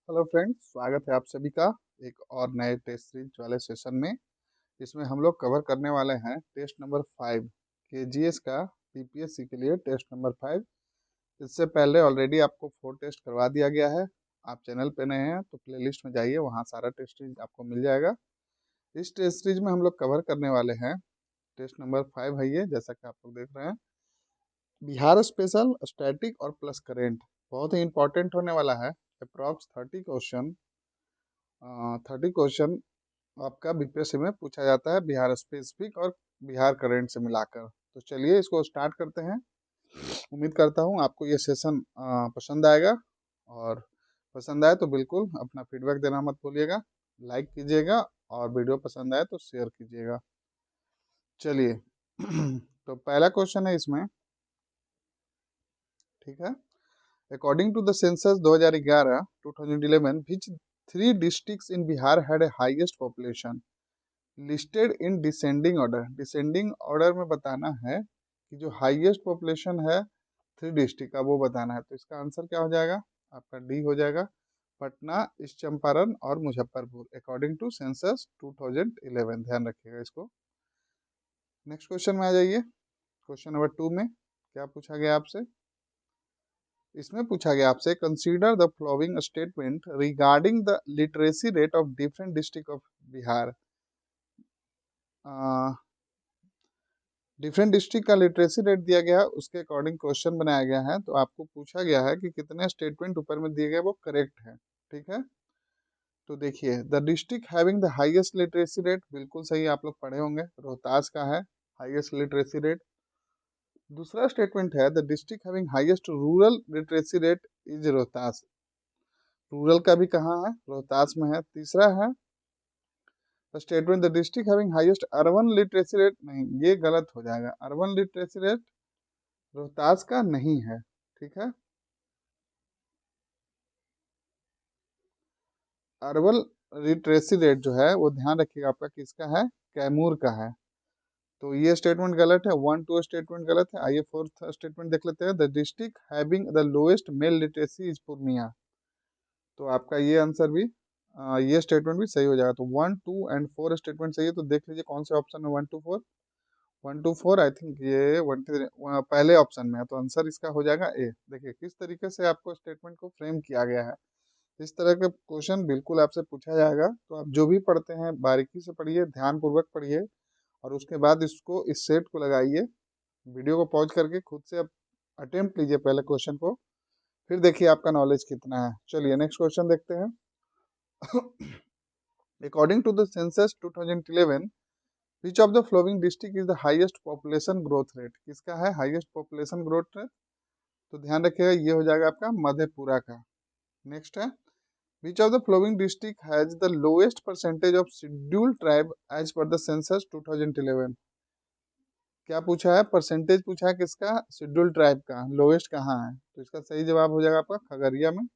Hello friends, स्वागत है आप सभी का एक और नए टेस्ट सीरीज वाले सेशन में। इसमें हम लोग कवर करने वाले हैं टेस्ट नंबर 5 केजीएस का पीपीएससी के लिए टेस्ट नंबर 5। इससे पहले ऑलरेडी आपको 4 टेस्ट करवा दिया गया है। आप चैनल पे नए हैं तो प्लेलिस्ट में जाइए, वहाँ सारा टेस्ट सीरीज आपको मिल जाएगा। इस टेस्ट सीरीज में हम लोग कवर करने वाले हैं टेस्ट नंबर 5 है ये, जैसा कि आप लोग देख रहे हैं, बिहार स्पेशल स्टैटिक और प्लस करेंट। बहुत ही इंपॉर्टेंट होने वाला है। अप्रॉक्स 30 क्वेश्चन आपका बीपीएससी में पूछा जाता है बिहार स्पेसिफिक और बिहार करंट से मिलाकर। तो चलिए इसको स्टार्ट करते हैं। उम्मीद करता हूँ आपको ये सेशन पसंद आएगा, और पसंद आए तो बिल्कुल अपना फीडबैक देना मत भूलिएगा, लाइक कीजिएगा और वीडियो पसंद आए तो शेयर कीजिएगा। चलिए तो पहला क्वेश्चन है इसमें, ठीक है। According to the census 2011 2011 which 3 districts in Bihar had a highest population listed in descending order. Descending order में बताना है कि जो हाईएस्ट पॉपुलेशन है 3 डिस्ट्रिक्ट का वो बताना है। तो इसका आंसर क्या हो जाएगा? आपका डी हो जाएगा, पटना, ईस्ट चंपारण और मुजफ्फरपुर, अकॉर्डिंग टू सेंसस 2011। ध्यान रखिएगा इसको। नेक्स्ट क्वेश्चन में आ जाइए। क्वेश्चन नंबर 2 में क्या पूछा गया आपसे? इसमें पूछा गया आपसे, consider the following statement regarding the literacy rate of different district of Bihar. Different district का लिटरेसी रेट दिया गया है, उसके अकॉर्डिंग क्वेश्चन बनाया गया है। तो आपको पूछा गया है कि कितने स्टेटमेंट ऊपर में दिए गए वो करेक्ट है, ठीक है। तो देखिए, the district having the highest literacy rate, बिल्कुल सही, आप लोग पढ़े होंगे, रोहतास का है हाईएस्ट लिटरेसी रेट। दूसरा स्टेटमेंट है, the district having highest rural literacy rate is Rohtas. Rural का भी कहाँ है? रोहतास में है। तीसरा है statement, the district having highest urban literacy rate, नहीं, ये गलत हो जाएगा। अर्बन लिटरेसी रेट रोहतास का नहीं है, ठीक है। अर्बन लिटरेसी रेट जो है वो ध्यान रखिएगा आपका किसका है? कैमूर का है। तो ये स्टेटमेंट गलत है, 1 2 स्टेटमेंट गलत है। आइए फोर्थ स्टेटमेंट देख लेते हैं, the district having the lowest mail literacy is Purnia. तो आपका ये आंसर भी ये स्टेटमेंट भी सही हो जाएगा। तो 1 2 एंड 4 स्टेटमेंट सही है। तो देख लीजिए कौन से ऑप्शन में 1 2 4। 1 2 4 आई थिंक ये 1 3 पहले ऑप्शन में है, तो आंसर इसका हो जाएगा ए। देखिए किस तरीके से आपको स्टेटमेंट को फ्रेम किया गया है। इस तरह के क्वेश्चन बिल्कुल आपसे पूछा जाएगा। तो आप जो भी पढ़ते हैं बारीकी से पढ़िए, ध्यानपूर्वक पढ़िए, और उसके बाद इसको इस सेट को लगाइए। वीडियो को पॉज करके खुद से आप अटेम्प्ट लीजिए पहले क्वेश्चन को, फिर देखिए आपका नॉलेज कितना है। चलिए नेक्स्ट क्वेश्चन देखते हैं। According to the census 2011 which of the following district is the highest population growth rate. किसका है हाईएस्ट पॉपुलेशन ग्रोथ रेट? तो ध्यान रखिएगा ये हो जाएगा आपका मधेपुरा का। नेक्स्ट है, which of the following district has the lowest percentage of scheduled tribe as per the census 2011? क्या पूछा है? परसेंटेज पूछा है किसका? शेड्यूल्ड ट्राइब का। लोएस्ट कहाँ है? तो इसका सही जवाब हो जाएगा आपका खगड़िया में।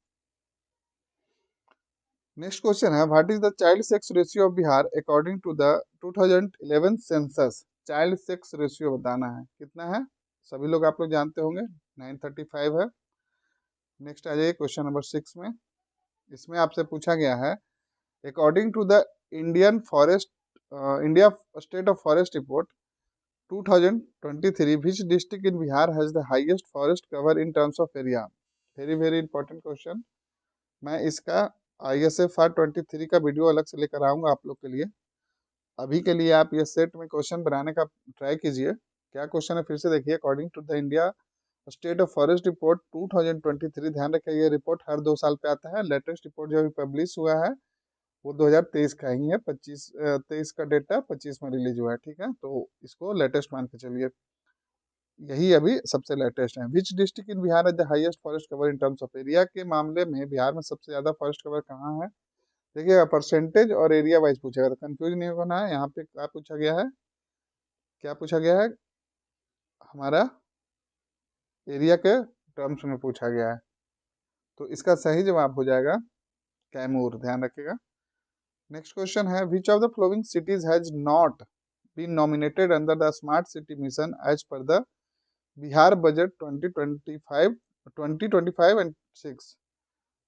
नेक्स्ट क्वेश्चन है, what is the child sex ratio of Bihar according to the 2011 census. Child sex ratio बताना है, कितना है? सभी लोग आप लोग जानते होंगे, 935 है। नेक्स्ट आ जाइए क्वेश्चन नंबर 6 में। इसमें आपसे पूछा गया है, according to the Indian forest India state of forest report 2023 which district in Bihar has the highest forest cover in terms of area? Very very important question. मैं इसका ISFR 23 का वीडियो अलग से लेकर आऊँगा आप लोग के लिए। अभी के लिए आप ये सेट में क्वेश्चन बनाने का ट्राई कीजिए। क्या क्वेश्चन है फिर से देखिए, according to the India state of forest report 2023। ध्यान रखिए ये रिपोर्ट हर 2 साल पे आता है। लेटेस्ट रिपोर्ट जो अभी पब्लिश हुआ है वो 2023 का ही है। 23 का डेटा 25 में रिलीज हुआ है, ठीक है। तो इसको लेटेस्ट मान के चलिए, यही अभी सबसे लेटेस्ट है। विच डिस्ट्रिक्ट इन बिहार है the highest forest cover in terms of area. के मामले में बिहार में सबसे ज्यादा फॉरेस्ट कवर कहाँ है? देखिएगा परसेंटेज और एरिया वाइज पूछेगा, तो कंफ्यूज नहीं होना है। यहाँ पे क्या पूछा गया है? क्या पूछा गया है? हमारा एरिया के टर्म्स में पूछा गया है। तो इसका सही जवाब हो जाएगा कैमूर। ध्यान रखिएगा। नेक्स्ट क्वेश्चन है, which of the following cities has not been nominated under the smart city mission as per the Bihar budget 2025 and 6।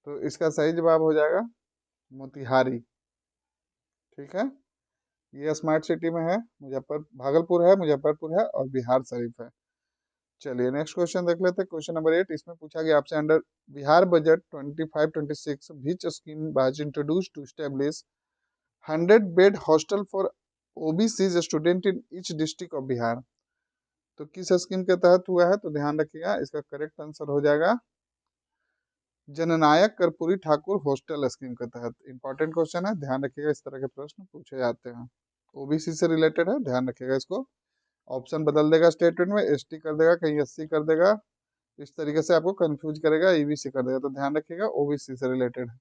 तो इसका सही जवाब हो जाएगा मोतिहारी। ठीक है, ये स्मार्ट सिटी में है, भागलपुर है, मुजफ्फरपुर है और बिहार शरीफ है। चलिए नेक्स्ट क्वेश्चन देख लेते हैं। क्वेश्चन नंबर 8, इसमें पूछा गया आपसे, under Bihar budget 25-26 which scheme was introduced to establish 100 bed hostel for OBC student in each district of Bihar. तो किस स्कीम के तहत हुआ है, तो ध्यान रखिएगा, इसका करेक्ट आंसर हो जाएगा जननायक कर्पूरी ठाकुर हॉस्टल स्कीम के तहत। इंपॉर्टेंट क्वेश्चन है, ध्यान रखिएगा, इस तरह के प्रश्न पूछे जाते हैं। ओबीसी से रिलेटेड है, ध्यान रखिएगा इसको। ऑप्शन बदल देगा स्टेटमेंट में, एसटी कर देगा, कहीं एससी कर देगा, इस तरीके से आपको कंफ्यूज करेगा, ईबीसी कर देगा, तो ध्यान रखिएगा ओबीसी से रिलेटेड है।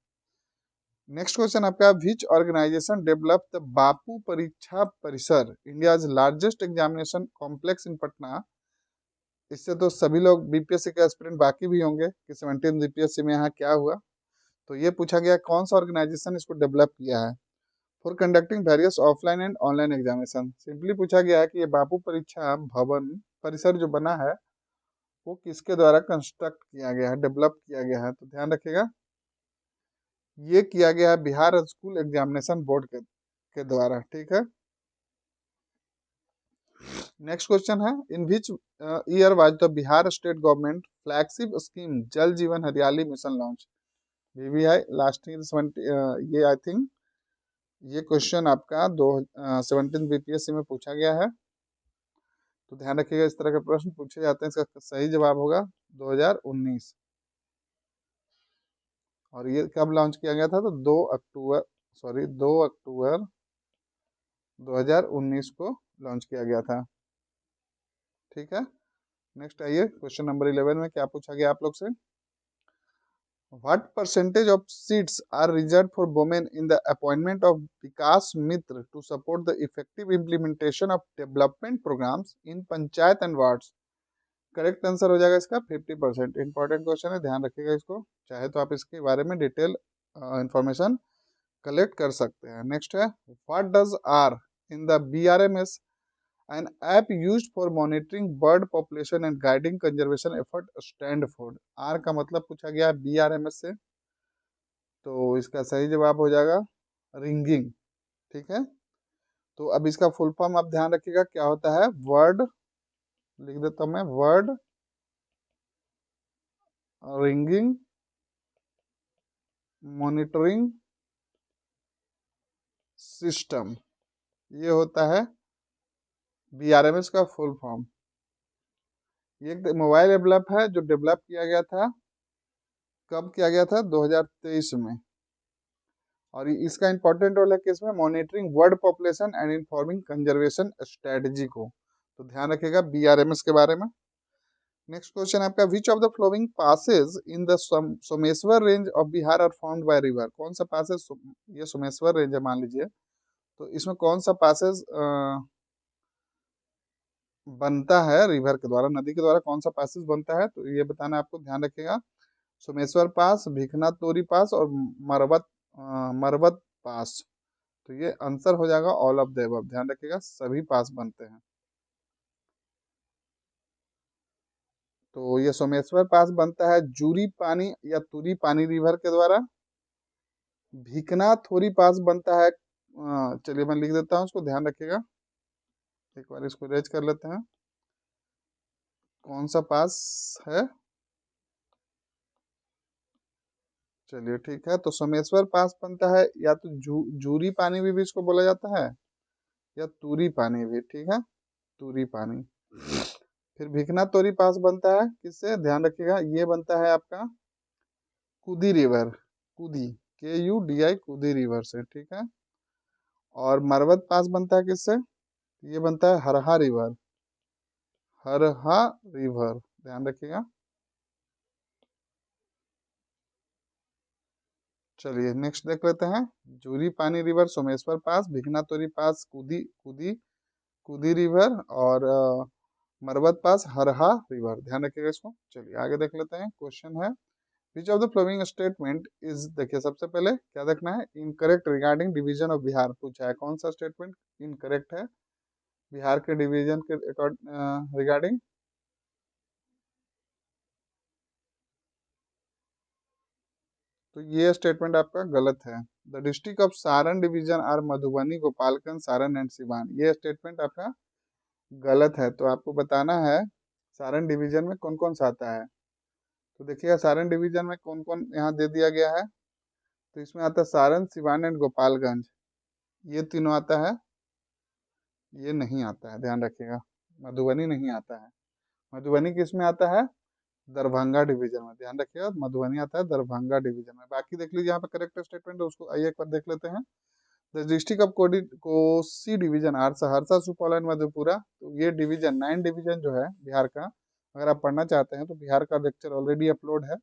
नेक्स्ट क्वेश्चन आपका, विच ऑर्गेनाइजेशन डेवलप द बापू परीक्षा परिसर, India's largest examination complex in Patna. इससे तो सभी लोग बीपीएससी के एस्पिरेंट बाकी भी होंगे कि 17 बीपीएससी में यहाँ क्या हुआ। तो ये पूछा गया कौन सा ऑर्गेनाइजेशन इसको डेवलप किया है for conducting various offline and online examination. Simply पूछा गया है कि ये बापू परीक्षा भवन परिसर जो बना है वो किसके द्वारा कंस्ट्रक्ट किया गया है, डेवलप किया गया है। तो ध्यान रखिएगा, ये किया गया है बिहार स्कूल एग्जामिनेशन बोर्ड के द्वारा। ठीक है, नेक्स्ट क्वेश्चन है, in which year was the Bihar state government flagship scheme Jal Jeevan Hariyali mission launch. BBI last year, ये आई थिंक ये क्वेश्चन आपका 17 बीपीएससी में पूछा गया है। तो ध्यान रखिएगा, इस तरह के प्रश्न पूछे जाते हैं। इसका सही जवाब होगा 2019। और ये कब लॉन्च किया गया था, तो 2 अक्टूबर 2019 को लॉन्च किया गया था। ठीक है, नेक्स्ट आइए, क्वेश्चन नंबर 11 में क्या पूछा गया आप लोग से, what percentage of seats are reserve for women in the appointment of Vikas Mitra to support the effective implementation of development programmes in panchayat and wards. Correct answer हो जाएगा इसका 50%। इंपॉर्टेंट क्वेश्चन है, ध्यान रखिएगा इसको, चाहे तो आप इसके बारे में डिटेल इंफॉर्मेशन कलेक्ट कर सकते हैं। नेक्स्ट है, what does R in the BRMS N app used for monitoring bird population and guiding conservation effort stand for. R का मतलब पूछा गया है बीआरएमएस से, तो इसका सही जवाब हो जाएगा रिंगिंग। ठीक है, तो अब इसका फुल फॉर्म आप ध्यान रखिएगा क्या होता है, वर्ड लिख देता हूं मैं, वर्ड रिंगिंग मॉनिटरिंग सिस्टम, ये होता है बीआरएमएस का फुल फॉर्म। ये एक मोबाइल डेवलप है जो डेवलप किया गया था, कब किया गया था, 2023 में। और इसका इंपॉर्टेंट रोल है कि इसमें monitoring bird population and informing conservation strategy को। तो ध्यान रखिएगा बीआरएमएस के बारे में। नेक्स्ट क्वेश्चन आपका, which of the following passes in the Someshwar range of Bihar are found by river. कौन सा पासेज, ये सोमेश्वर रेंज है मान लीजिए, तो इसमें कौन सा पासेज बनता है रिवर के द्वारा, नदी के द्वारा कौन सा पासेज बनता है, तो ये बताना आपको, ध्यान रखिएगा। सोमेश्वर पास, भिखना तोरी पास और मरबत पास। तो ये आंसर हो जाएगा ऑल ऑफ द अबव। ध्यान रखिएगा, सभी पास बनते हैं। तो ये सोमेश्वर पास बनता है जूरी पानी या तुरी पानी रिवर के द्वारा। भिकना थोरी पास बनता है, चलिए मैं लिख देता हूँ उसको, ध्यान रखिएगा, एक बार इसको रेज कर लेते हैं, कौन सा पास है। चलिए ठीक है, तो सोमेश्वर पास बनता है, या तो जूरी पानी भी इसको बोला जाता है, या तुरी पानी भी। ठीक है, तुरी पानी। फिर भिकना तोरी पास बनता है किससे, ध्यान रखिएगा, ये बनता है आपका कुदी रिवर, कुदी, KUDI, कुदी रिवर से। ठीक है, और मरवत पास बनता है किससे, ये बनता है हरहा रिवर, हरहा रिवर, ध्यान रखिएगा। चलिए नेक्स्ट देख लेते हैं, जूरी पानी रिवर सोमेश्वर पास, भिकना तोरी पास कुदी कुदी कुदी रिवर, और मरवत पास हरहा रिवर, ध्यान रखिएगा इसको। चलिए आगे देख लेते हैं, क्वेश्चन है, which of the flowing statement is, देखिए सबसे पहले क्या देखना है, incorrect regarding division of Bihar पूछा है, कौन सा स्टेटमेंट इनकरेक्ट है बिहार के डिवीजन के रिगार्डिंग। तो ये स्टेटमेंट आपका गलत है। The district of Saran division are Madhubani, Gopalganj, Saran and Siwan, ये स्टेटमेंट आपका गलत है। तो आपको बताना है सारण डिवीजन में कौन कौन सा आता है। तो देखिएगा सारण डिवीजन में कौन कौन यहाँ दे दिया गया है। तो इसमें आता है सारण, सिवान एंड गोपालगंज, ये तीनों आता है। ये नहीं आता है, ध्यान रखिएगा। मधुबनी नहीं आता है। मधुबनी किस में आता है? दरभंगा डिवीजन में, ध्यान रखिएगा। मधुबनी आता है दरभंगा डिवीजन में। बाकी देख लीजिए यहाँ पे करेक्ट स्टेटमेंट है, उसको आइए एक बार देख लेते हैं। The district of Kosi division are Saharsa, Supaul and Madhepura. तो ये डिवीजन 9 डिवीजन जो है बिहार का, अगर आप पढ़ना चाहते हैं तो बिहार का लेक्चर ऑलरेडी अपलोड है।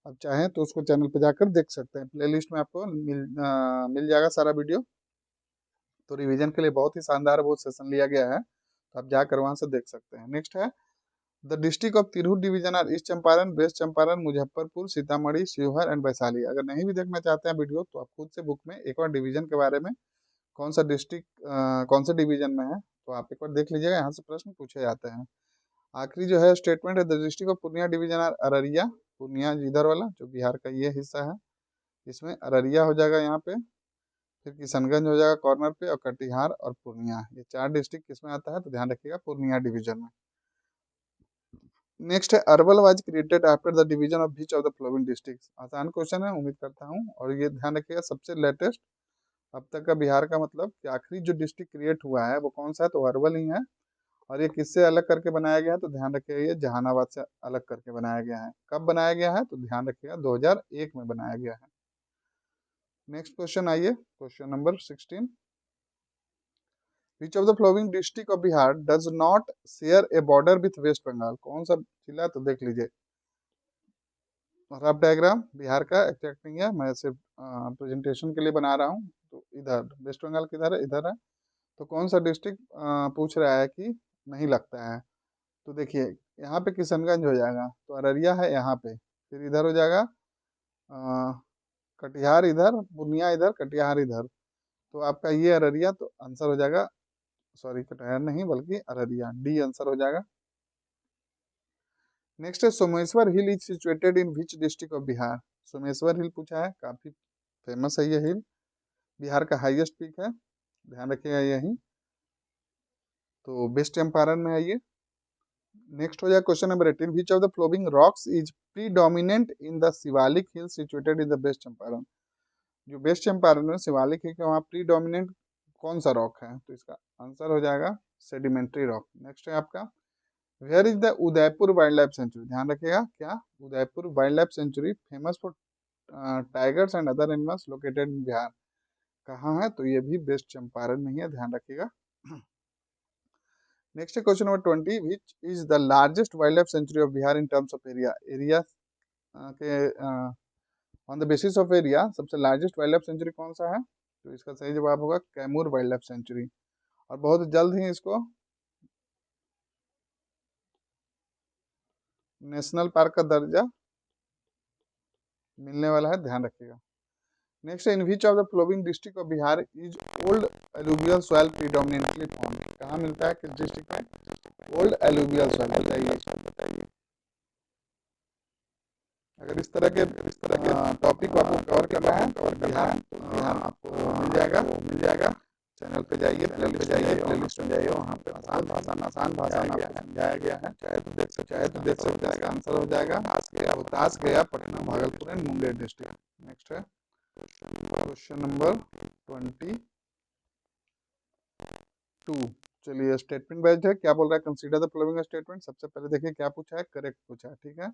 आप चाहें तो उसको चैनल पे जाकर देख सकते हैं, प्लेलिस्ट में आपको मिल जाएगा सारा वीडियो। तो रिवीजन के लिए बहुत ही शानदार वो सेशन लिया गया है, तो आप जाकर वहां से देख सकते हैं। नेक्स्ट है the district of Tirhut division are East Champaran, West Champaran, Muzaffarpur, Sitamarhi, Sheohar and Vaishali. अगर नहीं भी देखना चाहते हैं वीडियो तो आप खुद से बुक में एक बार डिवीजन के बारे में, कौन सा डिस्ट्रिक्ट कौन से डिवीजन में है, तो आप एक बार देख लीजिएगा, यहाँ से प्रश्न पूछे जाते हैं। आखिरी जो है स्टेटमेंट है the district of Purnia division are Araria, Purnia इधर वाला जो बिहार का ये हिस्सा है, इसमें अररिया हो जाएगा यहाँ पे, फिर किशनगंज हो जाएगा कॉर्नर पे, और कटिहार और पूर्णिया, ये 4 डिस्ट्रिक्ट किसमें आता है, तो ध्यान रखिएगा पूर्णिया डिवीजन में। नेक्स्ट है Arwal was created after the division of beach of the following district. आसान क्वेश्चन है, उम्मीद करता हूँ। और ये ध्यान रखिएगा सबसे लेटेस्ट अब तक का बिहार का, मतलब कि आखिरी जो डिस्ट्रिक्ट क्रिएट हुआ है वो कौन सा है, तो अरवल ही है। और ये किससे अलग करके बनाया गया है, तो ध्यान रखिएगा ये जहानाबाद से अलग करके बनाया गया है। कब बनाया गया है, तो ध्यान रखिएगा 2001 में बनाया गया है। नेक्स्ट क्वेश्चन आइए, question number 16। Which of the following district of Bihar does not share a border with West Bengal, कौन सा जिला, तो देख लीजिए। रफ डायग्राम बिहार का एग्जैक्ट नहीं है, मैं सिर्फ प्रेजेंटेशन के लिए बना रहा हूँ। तो इधर वेस्ट बंगाल किधर है, इधर है। तो कौन सा डिस्ट्रिक्ट पूछ रहा है कि नहीं लगता है, तो देखिए यहाँ पे किशनगंज हो जाएगा, तो अररिया है यहाँ पे, फिर इधर हो जाएगा कटिहार इधर, पूर्णिया इधर, कटिहार इधर। तो आपका ये अररिया, तो आंसर हो जाएगा, सॉरी कटिहार नहीं बल्कि अररिया, डी आंसर हो जाएगा। नेक्स्ट है Someshwar hill is situated in which district of Bihar. Someshwar hill पूछा है, काफी फेमस है ये हिल, बिहार का हाईएस्ट पीक है, ध्यान रखिएगा यही। तो वेस्ट चंपारण में है ये। नेक्स्ट हो जाए question number 18। Which of the following rocks is predominant in the Shivalik hill situated in the West Champaran. जो वेस्ट चंपारण में शिवालिक हिल का वहाँ प्रीडोमिनेंट कौन सा रॉक है, तो इसका आंसर हो जाएगा सेडिमेंट्री रॉक। नेक्स्ट है आपका where is the Udaipur wild life sanctuary, ध्यान रखिएगा क्या, Udaipur wild life sanctuary famous for tigers and other animals located in Bihar, कहाँ है, तो ये भी वेस्ट चंपारण में ही है, ध्यान रखिएगा। Next question number 20। Which is the largest wild life sanctuary of Bihar in terms of area, area के on the basis of area सबसे लार्जेस्ट वाइल्ड लाइफ सेंचुरी कौन सा है, तो इसका सही जवाब होगा कैमूर वाइल्ड लाइफ सेंचुरी। और बहुत जल्द ही इसको नेशनल पार्क का दर्जा मिलने वाला है, ध्यान रखिएगा। Next in which of the following district of Bihar is old alluvial soil predominantly found, कहाँ मिलता है, किस डिस्ट्रिक्ट में, ओल्ड एलुवियल सॉइल, बताइए। अगर इस तरह के टॉपिक को आपको कवर करना है तो बिहार आपको मिल जाएगा। चैनल पे जाइए, प्लेलिस्ट में जाइए, वहाँ पे आसान भाषा में समझाया गया है, चाहे तो देख सकते हैं, आंसर हो जाएगा। रोहतास गया, Patna, Bhagalpur and Munger district. Next है क्वेश्चन नंबर 22। चलिए स्टेटमेंट वाइज है, क्या बोल रहा है, कंसीडर द फॉलोइंग स्टेटमेंट। सबसे पहले देखिए क्या पूछा है, करेक्ट पूछा है, ठीक है।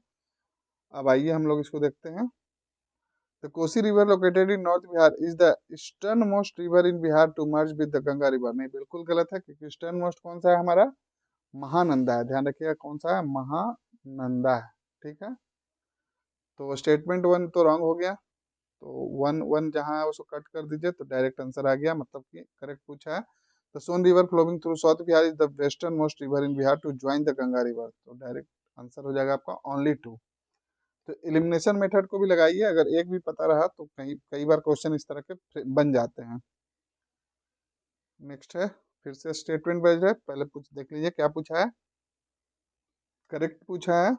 अब आइए हम लोग इसको देखते हैं। The Kosi river located in north Bihar is the eastern most river in Bihar to merge with the Ganga river, नहीं बिल्कुल गलत है, क्योंकि ईस्टर्न मोस्ट कौन सा है हमारा, महानंदा है, ध्यान रखिएगा कौन सा है, महानंदा है, ठीक है। तो स्टेटमेंट 1 तो रॉन्ग हो गया, तो 1 जहाँ है उसको कट कर दीजिए, तो डायरेक्ट आंसर आ गया, मतलब कि करेक्ट पूछा है। The Son river flowing through south Bihar is the western most river in Bihar to join the Ganga river, तो डायरेक्ट आंसर हो जाएगा आपका ओनली 2। तो एलिमिनेशन मेथड को भी लगाइए, अगर एक भी पता रहा तो कई बार क्वेश्चन इस तरह के बन जाते हैं। नेक्स्ट है फिर से स्टेटमेंट वाइज है, पहले देख लीजिए क्या पूछा है, करेक्ट पूछा है।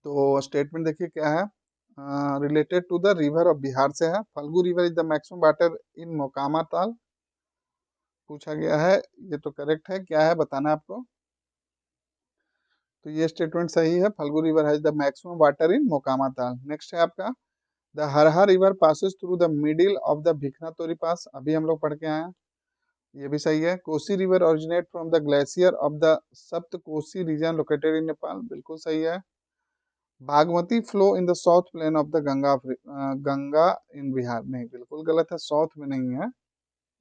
तो स्टेटमेंट देखिए क्या है, related to the river of Bihar से है। Phalgu river is the maximum water in Mokama Tal पूछा गया है। ये तो करेक्ट है, क्या है बताना है आपको। तो ये स्टेटमेंट सही है, Phalgu river has the maximum water in Mokama Tal. Next है आपका, the Harha river passes through the middle of the Bhikhnathori pass, अभी हम लोग पढ़ के आए हैं, ये भी सही है। Kosi river originate from the glacier of the Sapt Kosi region located in Nepal, बिल्कुल सही है। Bagmati flow in the south plain of the Ganga in Bihar, नहीं बिल्कुल गलत है, साउथ में नहीं है।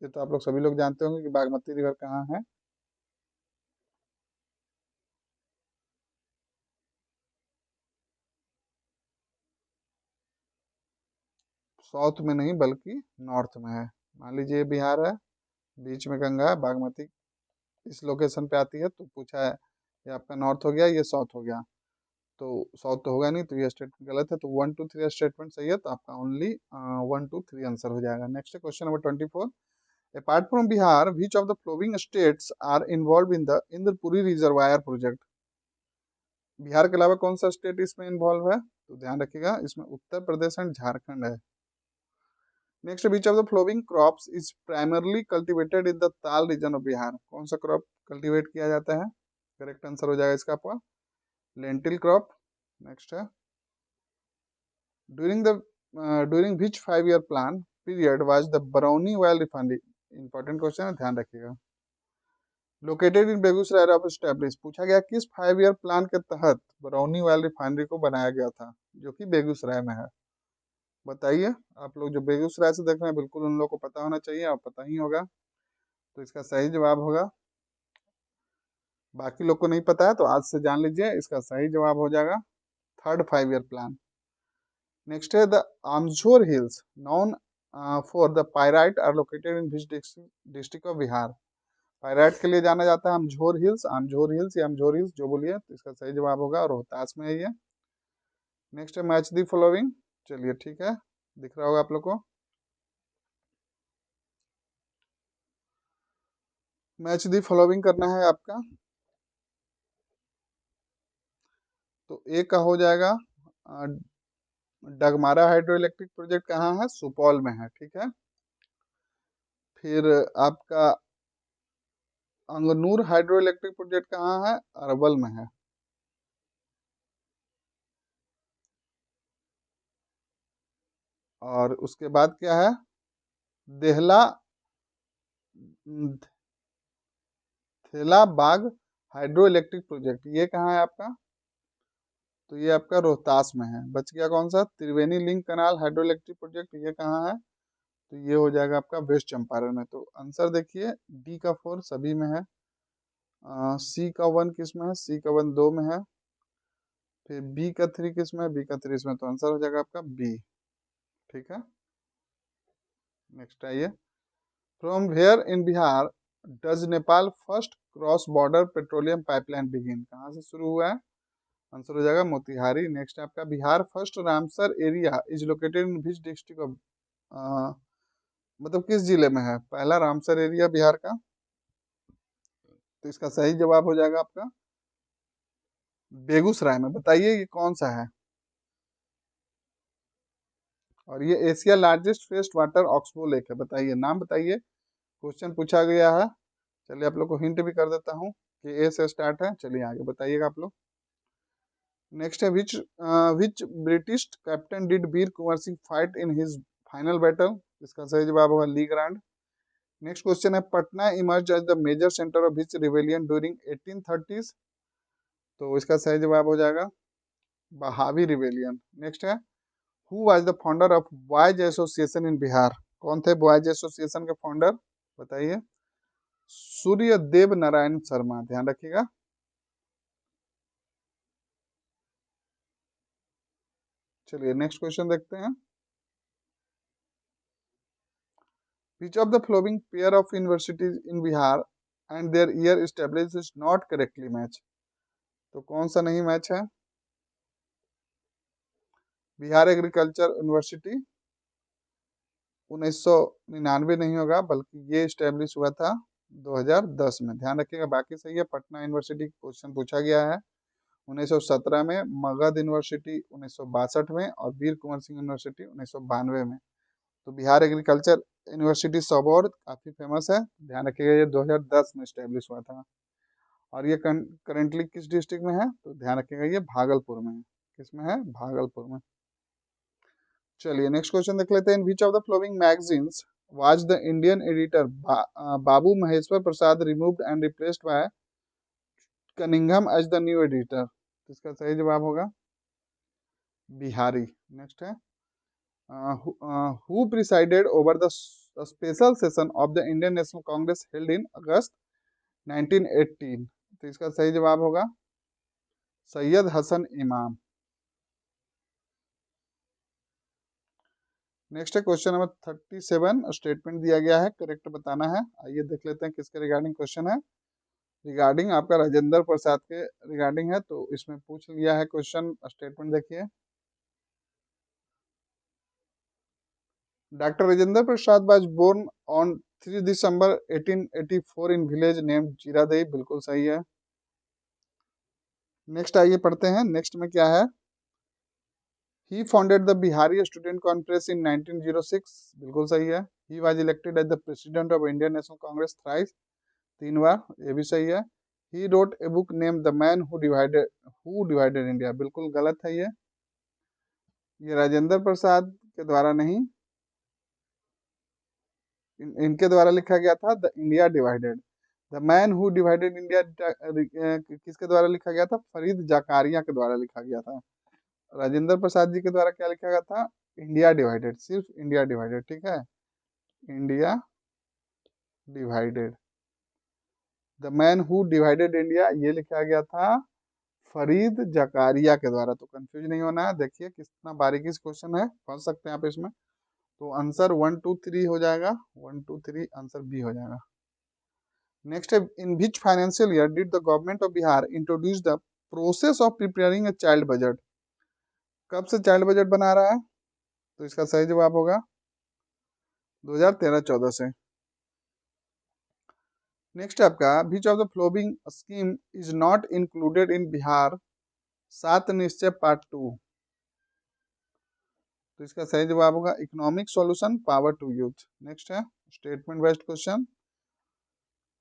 ये तो आप लोग सभी लोग जानते होंगे कि बागमती रिवर कहाँ है। साउथ में नहीं बल्कि नॉर्थ में है। मान लीजिए बिहार है, बीच में गंगा है, बागमती इस लोकेशन पे आती है, तो पूछा है ये आपका नॉर्थ हो गया, ये साउथ हो गया, तो साउथ तो होगा नहीं, तो ये स्टेटमेंट गलत है। तो 1 2 3 स्टेटमेंट सही है, तो आपका ओनली 1 2 3 आंसर हो जाएगा। Next question number 24, apart from Bihar which of the flowing states are involve in the Indrapuri reservoir project. Bihar के अलावा कौन सा स्टेट इसमें इन्वॉल्व है, तो ध्यान रखिएगा, इसमें उत्तर प्रदेश एंड झारखंड है। Next, which of the flowing crops is primarily cultivated in the ताल रीजन ऑफ बिहार, कौन सा क्रॉप कल्टीवेट किया जाता है, करेक्ट आंसर हो जाएगा इसका आपका लेंटिल क्रॉप। नेक्स्ट है, during the during which 5 year plan period was the Barauni oil refinery, important question है, ध्यान रखिएगा। Located in Begusarai of establish, पूछा गया किस 5 ईयर प्लान के तहत बरौनी ऑयल रिफाइनरी को बनाया गया था, जो कि बेगूसराय में है। बताइए, आप लोग जो बेगूसराय से देख रहे हैं बिल्कुल उन लोगों को पता होना चाहिए, और पता ही होगा। तो इसका सही जवाब होगा, बाकी लोग को नहीं पता है तो आज से जान लीजिए, इसका सही जवाब हो जाएगा थर्ड 5 ईयर प्लान। नेक्स्ट है, the Amjhore hills known for the pyrite are located in which district of Bihar, pyrite के लिए जाना जाता है आमझोर हिल्स, आमझोर हिल्स या आमझोर हिल्स जो बोलिए, तो इसका सही जवाब होगा रोहतास में है ये। नेक्स्ट है, मैच दी फॉलोइंग, चलिए ठीक है, दिख रहा होगा आप लोग को, मैच दी फॉलोइंग करना है आपका। तो एक का हो जाएगा, अ, डगमारा हाइड्रो इलेक्ट्रिक प्रोजेक्ट कहाँ है, सुपौल में है, ठीक है। फिर आपका अंगनूर हाइड्रो इलेक्ट्रिक प्रोजेक्ट कहाँ है, अरवल में है। और उसके बाद क्या है, देहला थेलाबाग हाइड्रो इलेक्ट्रिक प्रोजेक्ट, ये कहाँ है आपका, तो ये आपका रोहतास में है। बच गया कौन सा, त्रिवेणी लिंक कनाल हाइड्रो इलेक्ट्रिक प्रोजेक्ट, ये कहाँ है, तो ये हो जाएगा आपका वेस्ट चंपारण में। तो आंसर देखिए, डी का 4 सभी में है, सी का 1 किस में है, सी का 1 2 में है, फिर बी का 3 किस में है, बी का 3 इसमें, तो आंसर हो जाएगा आपका बी, ठीक है। नेक्स्ट आइए, from where in Bihar does Nepal first cross border petroleum pipeline begin, कहाँ से शुरू हुआ है, आंसर हो जाएगा मोतिहारी। नेक्स्ट है आपका, Bihar first Ramsar area is located in which district of, मतलब किस जिले में है पहला रामसर एरिया बिहार का, तो इसका सही जवाब हो जाएगा आपका बेगूसराय में। बताइए ये कौन सा है, और ये Asia largest fresh water oxbow lake है, बताइए नाम बताइए, क्वेश्चन पूछा गया है। चलिए आप लोग को हिंट भी कर देता हूँ कि ए से स्टार्ट है, चलिए आगे बताइएगा आप लोग। नेक्स्ट है, which British captain did Veer Kunwar Singh fight in his final battle, इसका सही जवाब होगा ली ग्रांड। नेक्स्ट क्वेश्चन है, Patna emerge as the major centre of which rebellion during 1830, तो इसका सही जवाब हो जाएगा बहावी रिवेलियन। नेक्स्ट है, who was the founder of Boys Association in Bihar, कौन थे बॉयज एसोसिएशन के फाउंडर, बताइए, सूर्य देव नारायण शर्मा, ध्यान रखिएगा। चलिए नेक्स्ट क्वेश्चन देखते हैं, which of the flowing pair of universities in Bihar and their year establish is not correctly match, तो कौन सा नहीं मैच है, बिहार एग्रीकल्चर यूनिवर्सिटी 1999 नहीं होगा, बल्कि ये स्टेब्लिश हुआ था 2010 में, ध्यान रखिएगा, बाकी सही है। पटना यूनिवर्सिटी क्वेश्चन पूछा गया है, 1917 में, मगध यूनिवर्सिटी 1962 में और वीर कुंवर सिंह यूनिवर्सिटी 1992 में। तो बिहार एग्रीकल्चर यूनिवर्सिटी सबौर काफी फेमस है, ध्यान रखिएगा ये 2010 में स्टेब्लिश हुआ था। और ये करेंटली किस डिस्ट्रिक्ट में है, तो ध्यान रखिएगा ये भागलपुर में है। किसमें है, भागलपुर में। चलिए नेक्स्ट क्वेश्चन देख लेते हैं। In which of the following magazines was the Indian editor Babu Maheshwar Prasad removed and replaced by Cunningham as the new editor? इसका सही जवाब होगा बिहारी। नेक्स्ट है who presided over the special session of the Indian National Congress held in August 1918? तो इसका सही जवाब होगा सैयद हसन इमाम। नेक्स्ट है क्वेश्चन नंबर 37, स्टेटमेंट दिया गया है, करेक्ट बताना है। आइए देख लेते हैं किसके रिगार्डिंग क्वेश्चन है। रिगार्डिंग आपका राजेंद्र प्रसाद के रिगार्डिंग है, तो इसमें पूछ लिया है क्वेश्चन। स्टेटमेंट देखिए। Dr. Rajendra Prasad was born on 3 December 1884 in village named Ziradei, बिल्कुल सही है। नेक्स्ट आइए पढ़ते हैं, नेक्स्ट में क्या है। He founded the Bihari Student Congress in 1906, बिल्कुल सही है। He was elected as the president of Indian National Congress thrice, 3 बार, ये भी सही है। He wrote a book named The Man Who Divided India, बिल्कुल गलत है ये राजेंद्र प्रसाद के द्वारा नहीं, इनके द्वारा लिखा गया था the India divided. The man who divided India किसके द्वारा लिखा गया था, फरीद जाकारिया के द्वारा लिखा गया था। राजेंद्र प्रसाद जी के द्वारा क्या लिखा गया था, इंडिया डिवाइडेड, सिर्फ इंडिया डिवाइडेड, ठीक है, India divided. The man who divided India ये लिखा गया था फरीद जकारिया के द्वारा। तो कंफ्यूज नहीं होना है, देखिए कितना बारीकी से क्वेश्चन है, फंस सकते हैं आप इसमें। तो आंसर 1 2 3 हो जाएगा, 1 2 3 आंसर बी हो जाएगा। नेक्स्ट है in which financial year did the government of Bihar introduce the process of preparing a child budget? कब से चाइल्ड बजट बना रहा है, तो इसका सही जवाब होगा 2013-14 से। नेक्स्ट आपका which of the following scheme is not included in Bihar 7 Nishchay part 2? तो इसका सही जवाब होगा economic solution power to youth. Next है statement based question,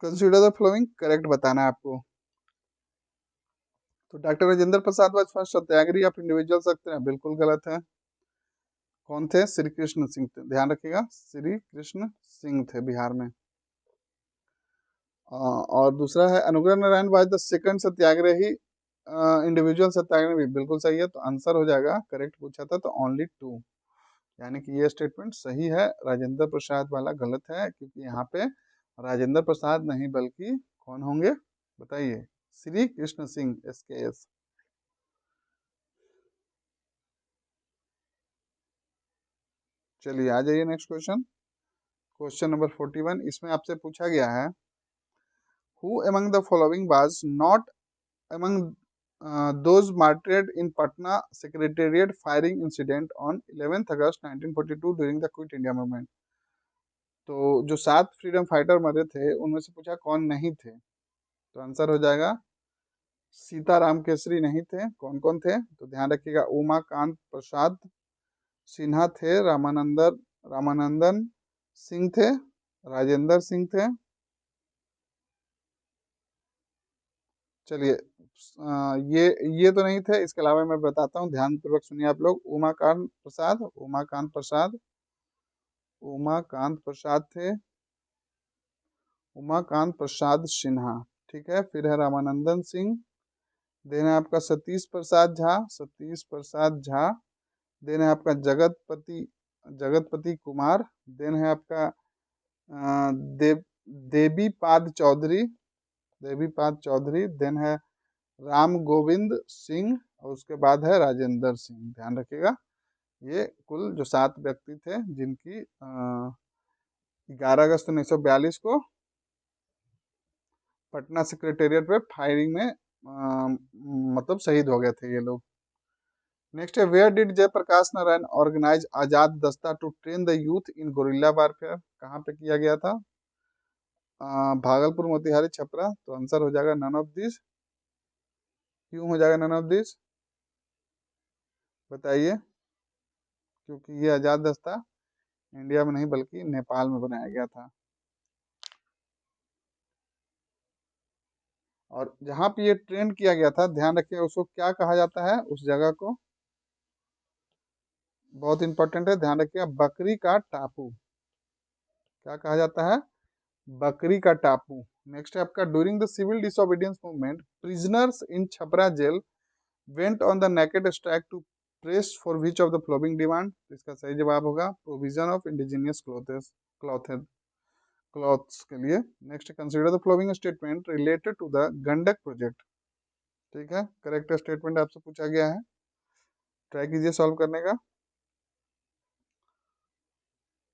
consider the following, correct बताना है आपको। तो doctor Rajendra Prasad was first satyagrahi of individual सकते हैं, बिल्कुल गलत है। कौन थे, श्री कृष्ण सिंह थे, ध्यान रखिएगा श्री कृष्ण सिंह थे बिहार में। और दूसरा है Anugrah Narayan was the second satyagrahi individual satyagrahi, भी बिल्कुल सही है। तो आंसर हो जाएगा, करेक्ट पूछा था तो ओनली 2, यानी कि ये स्टेटमेंट सही है। राजेंद्र प्रसाद वाला गलत है, क्योंकि यहाँ पे राजेंद्र प्रसाद नहीं बल्कि कौन होंगे बताइए, श्री कृष्ण सिंह SKS। चलिए आ जाइए नेक्स्ट क्वेश्चन, क्वेश्चन नंबर 41। इसमें आपसे पूछा गया है who among the following was not among those martyred in Patna Secretariat firing incident on 11th August 1942 during the Quit India movement? तो जो 7 फ्रीडम फाइटर मरे थे उनमें से पूछा कौन नहीं थे, तो आंसर हो जाएगा सीताराम केसरी नहीं थे। कौन कौन थे, तो ध्यान रखिएगा उमाकांत प्रसाद सिन्हा थे, रामानंदन सिंह थे, राजेंद्र सिंह थे। चलिए ये तो नहीं थे, इसके अलावा मैं बताता हूँ, ध्यान पूर्वक सुनिए आप लोग। उमाकांत प्रसाद थे, उमाकांत प्रसाद सिन्हा, ठीक है। फिर है रामानंदन सिंह, देन है आपका सतीश प्रसाद झा, देन है आपका जगतपति कुमार, देन है आपका देव देवीपाद चौधरी, देन है राम गोविंद सिंह, और उसके बाद है राजेंद्र सिंह। ध्यान रखिएगा ये कुल जो 7 व्यक्ति थे जिनकी 11 अगस्त 1942 को पटना सेक्रेटेरिएट पे फायरिंग में मतलब शहीद हो गए थे ये लोग। नेक्स्ट है where did Jayaprakash Narayan organise Azad Dasta to train the youth in guerrilla warfare? कहाँ पे किया गया था, भागलपुर, मोतिहारी, छपरा? तो आंसर हो जाएगा नन ऑफ दिस। क्यों हो जाएगा नन ऑफ दिस, बताइए? क्योंकि ये आज़ाद दस्ता इंडिया में नहीं बल्कि नेपाल में बनाया गया था। और जहाँ पे ये ट्रेंड किया गया था, ध्यान रखिए उसको क्या कहा जाता है, उस जगह को, बहुत इंपॉर्टेंट है, ध्यान रखिए, बकरी का टापू। क्या कहा जाता है? बकरी का टापू। नेक्स्ट है आपका, during the civil disobedience movement prisoners in Chhapra jail went on the naked strike to press for which of the flowing demand. इसका सही जवाब होगा provision of indigenous clothes clothes के लिए। Next, consider the flowing statement related to the Gandak project. ठीक है, correct statement आपसे पूछा गया है, ट्राई कीजिए सॉल्व करने का।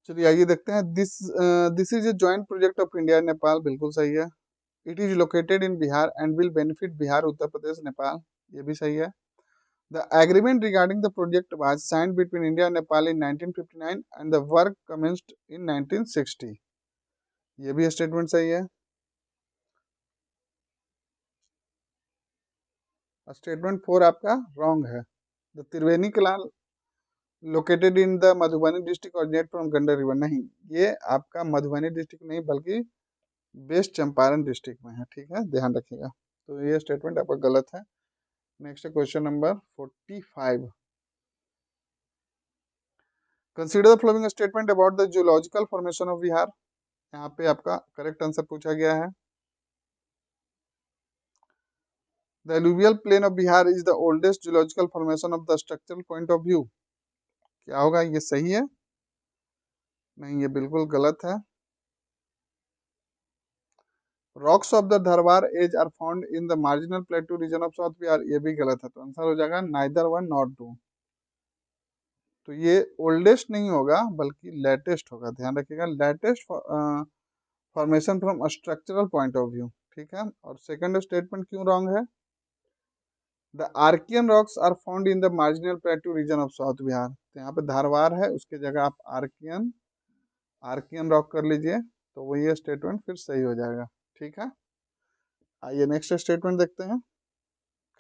चलिए आइए देखते हैं, this is a joint project of India Nepal, बिल्कुल सही है। It is located in Bihar and will benefit Bihar, Uttar Pradesh, Nepal, ये भी सही है। The agreement regarding the project was signed between India and Nepal in 1959 and the work commenced in 1960, ये भी statement सही है। स्टेटमेंट 4 आपका रॉन्ग है। The Triveni Kalal located in the Madhubani district originate from Gandak river, नहीं, ये आपका मधुबनी डिस्ट्रिक्ट नहीं बल्कि वेस्ट चंपारण डिस्ट्रिक्ट में है। ठीक है, ध्यान रखिएगा, तो ये स्टेटमेंट आपका गलत है। Next question number 45, consider the following statement about the geological formation of Bihar. यहाँ पे आपका करेक्ट आंसर पूछा गया है, the alluvial plain of Bihar is the oldest geological formation of the structural point of view. क्या होगा, ये सही है? नहीं, ये बिल्कुल गलत है। Rocks of the Dharwar age are found in the marginal plateau region of south Bihar, ये भी गलत है, तो आंसर हो जाएगा नाइदर वन नॉट टू। तो ये ओल्डेस्ट नहीं होगा बल्कि लेटेस्ट होगा, ध्यान रखिएगा, latest formation from structural point of view. ठीक है, और सेकंड स्टेटमेंट क्यों रॉन्ग है? The Archean rocks are found in the marginal plateau region of south Bihar, तो यहाँ पे धारवार है, उसके जगह आप आर्कियन आर्कियन रॉक कर लीजिए, तो वही स्टेटमेंट फिर सही हो जाएगा। ठीक है, आइए नेक्स्ट स्टेटमेंट देखते हैं,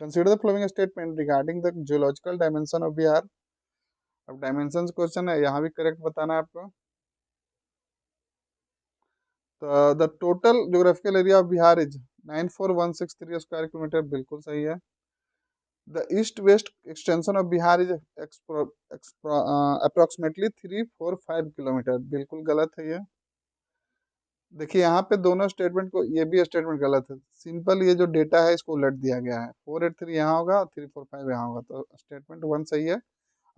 consider the following statement regarding the geological dimension of Bihar. अब डायमेंशन क्वेश्चन है, यहाँ भी करेक्ट बताना है आपको। तो the total geographical area of Bihar is 94163 square kilometre, बिल्कुल सही है। The east west extension of Bihar is approximately 345 kilometre, बिल्कुल गलत है ये। देखिए यहाँ पे दोनों स्टेटमेंट को, ये भी स्टेटमेंट गलत है, सिंपल ये जो डेटा है इसको उलट दिया गया है, 483 यहाँ होगा और 345 यहाँ होगा, तो स्टेटमेंट 1 सही है,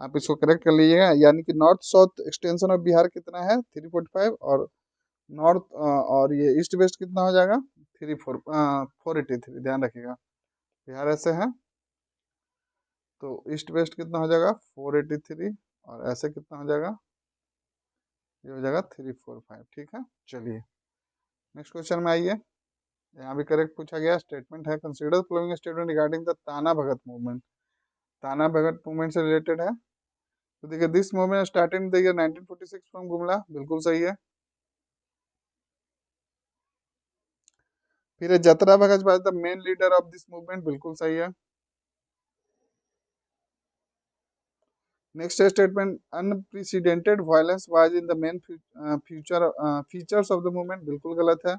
आप इसको करेक्ट कर लीजिएगा। यानी कि north south extension of Bihar कितना है, 345, और नॉर्थ और ये ईस्ट वेस्ट कितना हो जाएगा, 483, ध्यान रखिएगा, बिहार ऐसे है, तो ईस्ट वेस्ट कितना हो जाएगा 483, और ऐसे कितना हो जाएगा, ये हो जाएगा 345। ठीक है, चलिए नेक्स्ट क्वेश्चन में आइए, यहाँ भी करेक्ट पूछा गया, स्टेटमेंट है, consider flowing statement regarding the ताना भगत मूवमेंट। ताना भगत मूवमेंट से रिलेटेड है, तो देखिए, this movement started in the year 1946 from Gumla, बिल्कुल सही है। फिर Jatra Bhagat was the main leader of this movement, बिल्कुल सही है। Next statement, unprecedented violence was in the main features of the movement, बिल्कुल गलत है।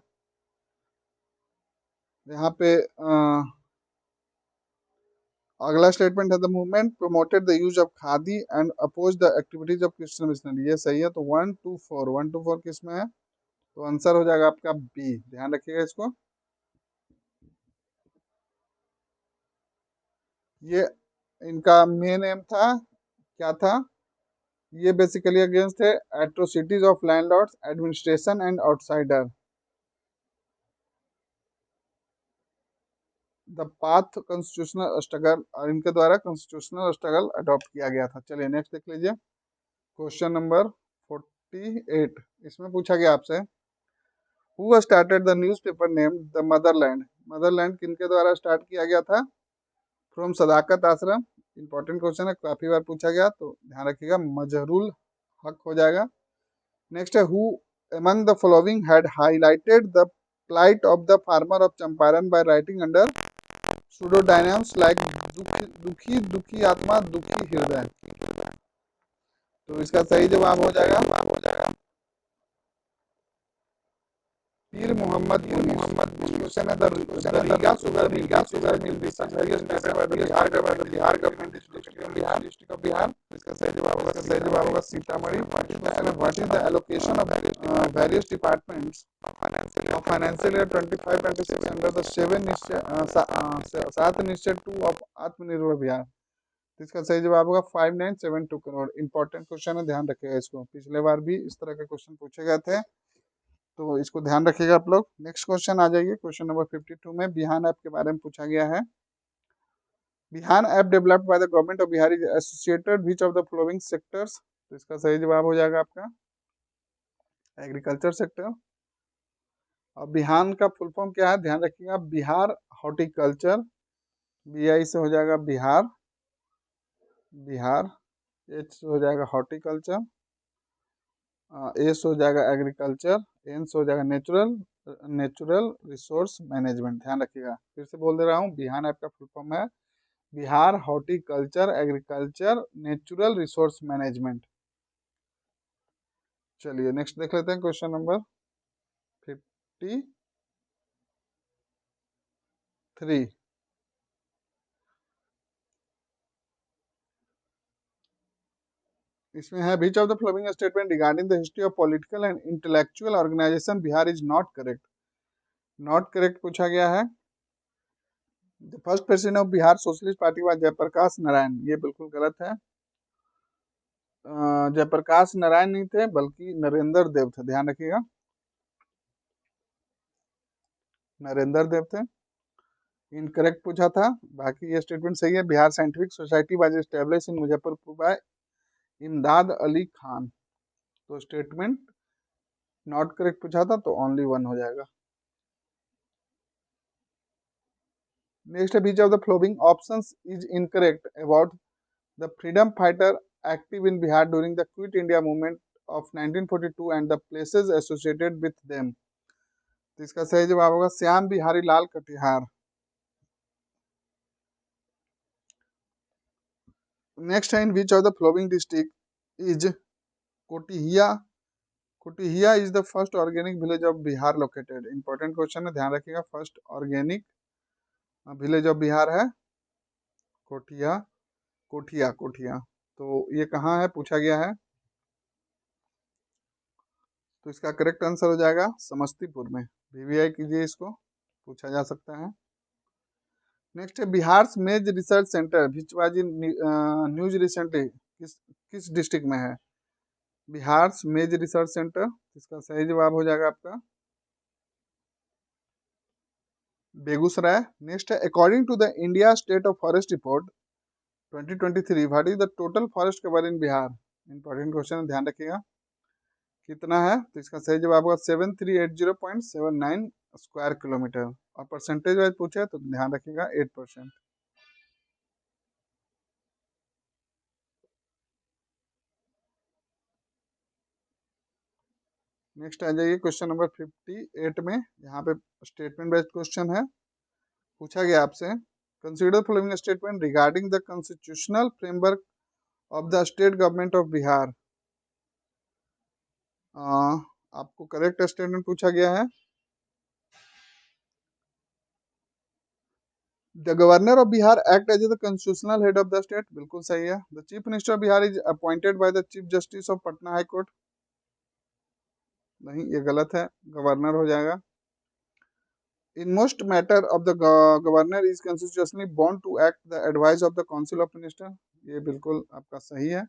यहाँ पे अगला स्टेटमेंट है, the movement promoted the use of khadi and oppose the activities of Christian missionary, ये सही है। तो 1 2 4 किस में है, तो आंसर हो जाएगा आपका बी, ध्यान रखिएगा इसको। ये इनका मेन एम था, क्या था, ये बेसिकली अगेंस्ट है atrocities of landlords, administration and outsider, the path constitutional struggle, और इनके द्वारा कॉन्स्टिट्यूशनल स्ट्रगल अडॉप्ट किया गया था। चलिए नेक्स्ट देख लीजिए, क्वेश्चन नंबर 48, इसमें पूछा गया आपसे, who started the newspaper named the Motherland. Motherland किनके द्वारा स्टार्ट किया गया था, from Sadaqat Ashram, important question है, काफी बार पूछा गया, तो ध्यान रखिएगा, मजहरुल हक हो जाएगा। नेक्स्ट है, who among the following had highlighted the plight of the farmer of Champaran by writing under pseudonyms like Dukhi Dukhi आत्मा दुखी हृदय। तो इसका सही जवाब हो जाएगा पीर मोहम्मद क्वेश्चन है the mill research Bihar government Bihar district of Bihar. इसका सही जवाब होगा Sitamarhi. What is the allocation of various departments of financial year 25-26 under the सात निश्चय 2 ऑफ आत्मनिर्भर बिहार। तो इसका सही जवाब होगा 5972 करोड़। इंपॉर्टेंट क्वेश्चन है, ध्यान रखिएगा इसको, पिछले बार भी इस तरह के क्वेश्चन पूछे गए थे, तो इसको ध्यान रखिएगा आप लोग। नेक्स्ट क्वेश्चन आ जाइए, क्वेश्चन नंबर 52 में बिहान ऐप के बारे में पूछा गया है। Bihan app developed by the government of Bihar is associated which of the following sectors. तो इसका सही जवाब हो जाएगा आपका एग्रीकल्चर सेक्टर। और बिहान का फुल फॉर्म क्या है, ध्यान रखिएगा, बिहार हॉर्टिकल्चर। BI से हो जाएगा बिहार, H से हो जाएगा हॉर्टिकल्चर, A से हो जाएगा एग्रीकल्चर, N से हो जाएगा नेचुरल रिसोर्स मैनेजमेंट। ध्यान रखिएगा, फिर से बोल दे रहा हूँ, बिहान ऐप का फुल फॉर्म है Bihar horticulture agriculture natural resource management. चलिए नेक्स्ट देख लेते हैं, क्वेश्चन नंबर 53। इसमें है which of the following statement regarding the history of political and intellectual organisation Bihar is not correct. Not correct पूछा गया है। The first president of Bihar socialist party was Jayaprakash Narayan, ये बिल्कुल गलत है। जयप्रकाश नारायण नहीं थे, बल्कि नरेंद्र देव थे, ध्यान रखिएगा, नरेंद्र देव थे। इनकरेक्ट पूछा था, बाकी ये स्टेटमेंट सही है। Bihar scientific society was establish in Muzaffarpur by Imdad Ali Khan. तो स्टेटमेंट नॉट करेक्ट पूछा था, तो ओनली वन हो जाएगा। नेक्स्ट है which of the following options is incorrect about the freedom fighter active in Bihar during the quit India movement of 1942 and the places associated with them. तो इसका सही जवाब होगा श्याम बिहारी लाल कटिहार। नेक्स्ट है in which of the following district is Kotihiya Kotihiya is the first organic village of Bihar located. Important question है, ध्यान रखिएगा, first organic village of Bihar है कोटिया कोठिया कोठिया। तो ये कहाँ है पूछा गया है, तो इसका करेक्ट आंसर हो जाएगा समस्तीपुर में। VVI कीजिए, इसको पूछा जा सकता है। नेक्स्ट है बिहार मेज research centre which was in news recently, किस डिस्ट्रिक्ट में है बिहार मेज रिसर्च सेंटर। इसका सही जवाब हो जाएगा आपका बेगूसराय। नेक्स्ट है according to the India state of forest report 2023 what is the total forest cover in Bihar. Important question है, ध्यान रखिएगा, कितना है। तो इसका सही जवाब होगा 7380.79 स्क्वायर किलोमीटर। और परसेंटेज वाइज पूछे तो ध्यान रखिएगा 8%। नेक्स्ट आ जाइए क्वेश्चन नंबर 58 में, यहाँ पे स्टेटमेंट बेस्ड क्वेश्चन है। पूछा गया आपसे consider following statement regarding the constitutional framework of the state government of Bihar. आपको करेक्ट स्टेटमेंट पूछा गया है the governor of Bihar act as the constitutional head of the state, बिल्कुल सही है। The chief minister of Bihar is appointed by the chief justice of Patna high court, नहीं ये गलत है, गवर्नर हो जाएगा। In most matter of the governor is constitutionally bound to act the advice of the council of minister, ये बिल्कुल आपका सही है।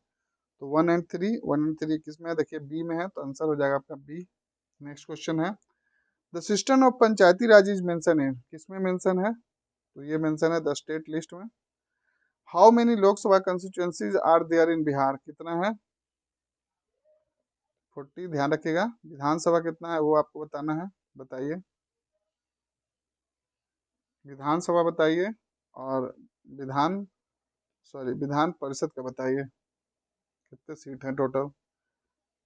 तो 1 and 3 किस में है, देखिए बी में है, तो आंसर हो जाएगा आपका बी। नेक्स्ट क्वेश्चन है the system of panchayati raj is mention है, किस में मेंशन है, तो ये मेंशन है द स्टेट लिस्ट में। How many Lok Sabha constituencies are there in Bihar, कितना है 40। ध्यान रखिएगा विधानसभा कितना है वो आपको बताना है, बताइए विधानसभा बताइए, और विधान विधान परिषद का बताइए कितने सीट है टोटल।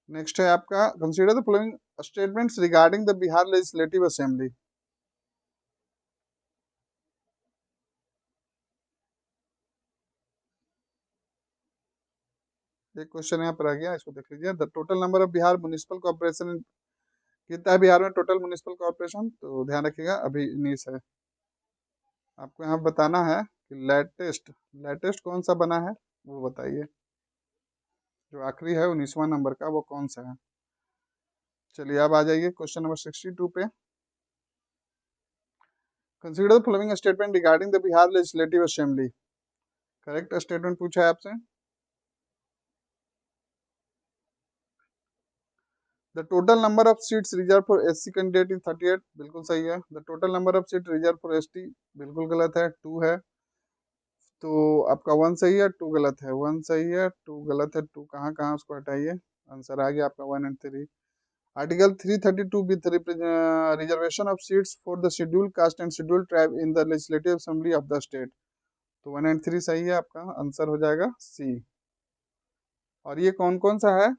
नेक्स्ट है आपका consider the following statements regarding the Bihar legislative assembly. एक क्वेश्चन यहाँ पर आ गया, इसको देख लीजिए। The total number of Bihar municipal corporation, कितना है बिहार में टोटल म्युनिसिपल कॉर्पोरेशन? तो ध्यान रखिएगा अभी 19 है। आपको यहाँ बताना है कि लेटेस्ट लेटेस्ट कौन सा बना है वो बताइए। जो आखिरी है 19वां नंबर का वो कौन सा है? चलिए अब आ जाइए क्वेश्चन नंबर 62 पे। Consider the following statement regarding the Bihar legislative assembly. Correct statement पूछा है आपसे। The total number of seats reserve for SC candidate is 38, बिल्कुल सही है। The total number of seat reserve for ST बिल्कुल गलत है, 2 है। तो आपका 1 सही है, 2 गलत है। 1 सही है, 2 गलत है। 2 कहाँ कहाँ, उसको हटाइए। आंसर आ गया आपका 1 and 3। Article 332 with reservation of seats for the scheduled caste and scheduled tribe in the legislative assembly of the state. तो 1 एंड 3 सही है, आपका आंसर हो जाएगा सी। और ये कौन कौन सा है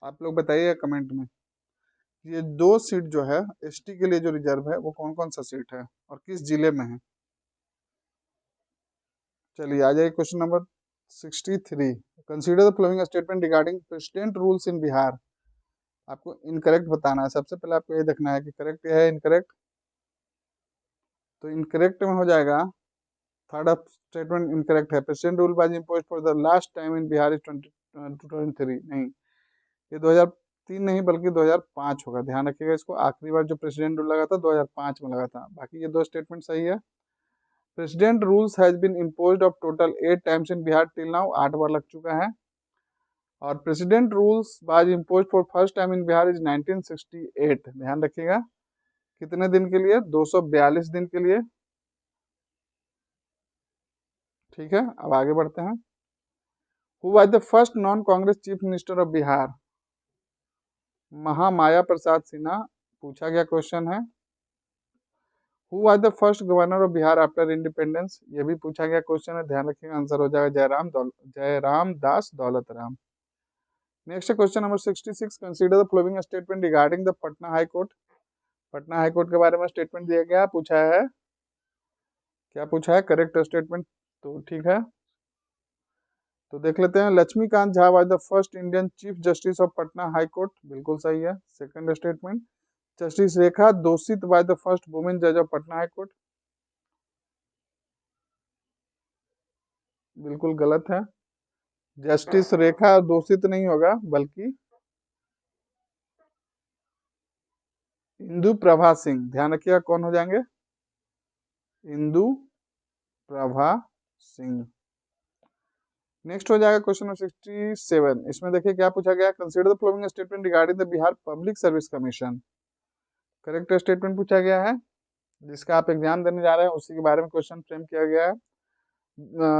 आप लोग बताइए कमेंट में। ये 2 सीट जो है एसटी के लिए जो रिजर्व है वो कौन कौन सा सीट है और किस जिले में है? चलिए आ जाइए question number 63। Consider the following statement regarding president rules in Bihar. आपको इनकरेक्ट बताना है। सबसे पहले आपको ये देखना है कि करेक्ट है इनकरेक्ट। तो इनकरेक्ट में हो जाएगा, थर्ड स्टेटमेंट इनकरेक्ट है। President rule was imposed for the last time in Bihar is 2003, नहीं, ये 2003 नहीं बल्कि 2005 होगा। ध्यान रखिएगा इसको। आखिरी बार जो प्रेसिडेंट रूल लगा था 2005 में लगा था। बाकी ये 2 स्टेटमेंट सही है। President rules has been imposed of total 8 times in Bihar till now, 8 बार लग चुका है। और president rules was imposed for first time in Bihar is 1968। ध्यान रखिएगा कितने दिन के लिए? 242 दिन के लिए। ठीक है, अब आगे बढ़ते हैं। Who was the first non Congress chief minister of Bihar? Mahamaya Prasad Sinha पूछा गया क्वेश्चन है। Who was the first governor of Bihar after independence? ये भी पूछा गया क्वेश्चन है। ध्यान रखिएगा आंसर हो जाएगा जयराम दास Daulat Ram. Next question number 66। Consider the following statement regarding the Patna high court. Patna high court के बारे में स्टेटमेंट दिया गया, पूछा है क्या पूछा है? करेक्ट स्टेटमेंट तो ठीक है। तो देख लेते हैं। Laxmikant Jha was the first Indian chief justice of Patna high court, बिल्कुल सही है। Second statement. Justice Rekha Doshit was the first women जज ऑफ पटना हाई कोर्ट, बिल्कुल गलत है। जस्टिस रेखा दोषित नहीं होगा बल्कि इंदु प्रभा सिंह। ध्यान रखिएगा कौन हो जाएंगे? इंदु प्रभा सिंह। नेक्स्ट हो जाएगा क्वेश्चन नंबर 67। इसमें देखिए क्या पूछा गया। Consider the following statement regarding the Bihar public service commission. Correct statement पूछा गया है। जिसका आप एग्जाम देने जा रहे हैं उसी के बारे में क्वेश्चन फ्रेम किया गया है।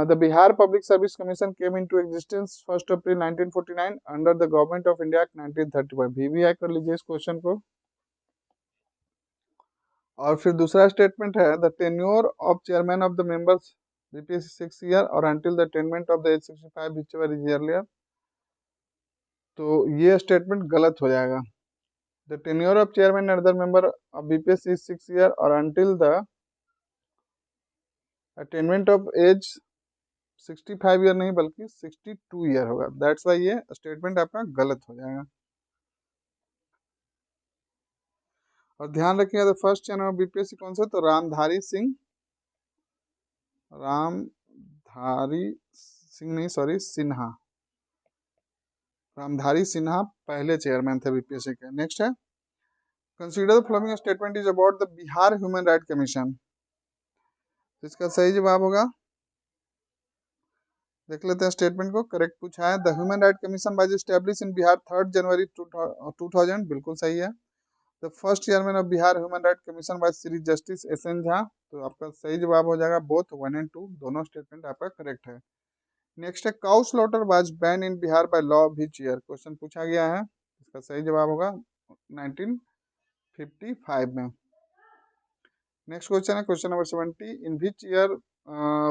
The Bihar public service commission came into existence 1 April 1949 under the government of India act 1935। VVI कर लीजिए इस क्वेश्चन को। और फिर दूसरा स्टेटमेंट है the tenure of chairman of the members BPSC 6 year or until the attainment of the age 65 whichever is earlier. तो ये स्टेटमेंट गलत हो जाएगा। The tenure of chairman and other member of BPSC is 6 year or until the attainment of age 65 year नहीं बल्कि 62 year होगा। That's why ये statement आपका गलत हो जाएगा। और ध्यान रखिएगा फर्स्ट चैनल ऑफ बीपीएससी कौन सा? तो रामधारी सिंह नहीं, सॉरी, सिन्हा। रामधारी सिन्हा पहले चेयरमैन थे बीपीएससी के। नेक्स्ट है consider the following statement is about the Bihar human right commission. इसका सही जवाब होगा, देख लेते हैं स्टेटमेंट को। करेक्ट पूछा है। The human right commission was establish in Bihar 3 January 2000, बिल्कुल सही है। The first chairman of Bihar human right commission was Shri justice S N Jha. तो आपका सही जवाब हो जाएगा बोथ 1 एंड 2, दोनों स्टेटमेंट आपका करेक्ट है। नेक्स्ट है cow slaughter was ban in Bihar by law which year? Question पूछा गया है। इसका सही जवाब होगा 1955 में। नेक्स्ट क्वेश्चन है question number 70। In which year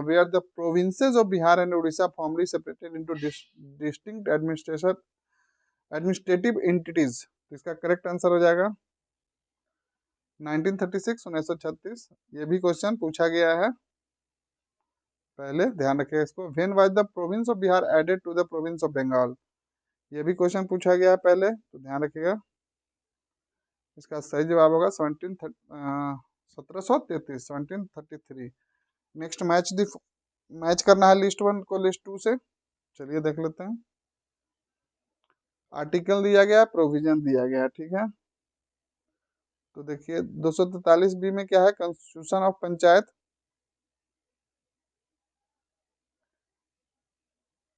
were the provinces of Bihar and Orissa formally separated into distinct administrative entities? इसका करेक्ट आंसर हो जाएगा 1936, 1936। ये भी क्वेश्चन पूछा गया है। पहले ध्यान रखिएगा इसको। When was the province of Bihar added to the province of Bengal, ये भी क्वेश्चन पूछा गया है पहले, तो ध्यान रखिएगा। इसका सही जवाब होगा 1733। नेक्स्ट मैच करना है लिस्ट 1 को लिस्ट 2 से। चलिए देख लेते हैं। आर्टिकल दिया गया है, प्रोविजन दिया गया है, ठीक है। तो देखिए 243 बी में क्या है, कॉन्स्टिट्यूशन ऑफ पंचायत।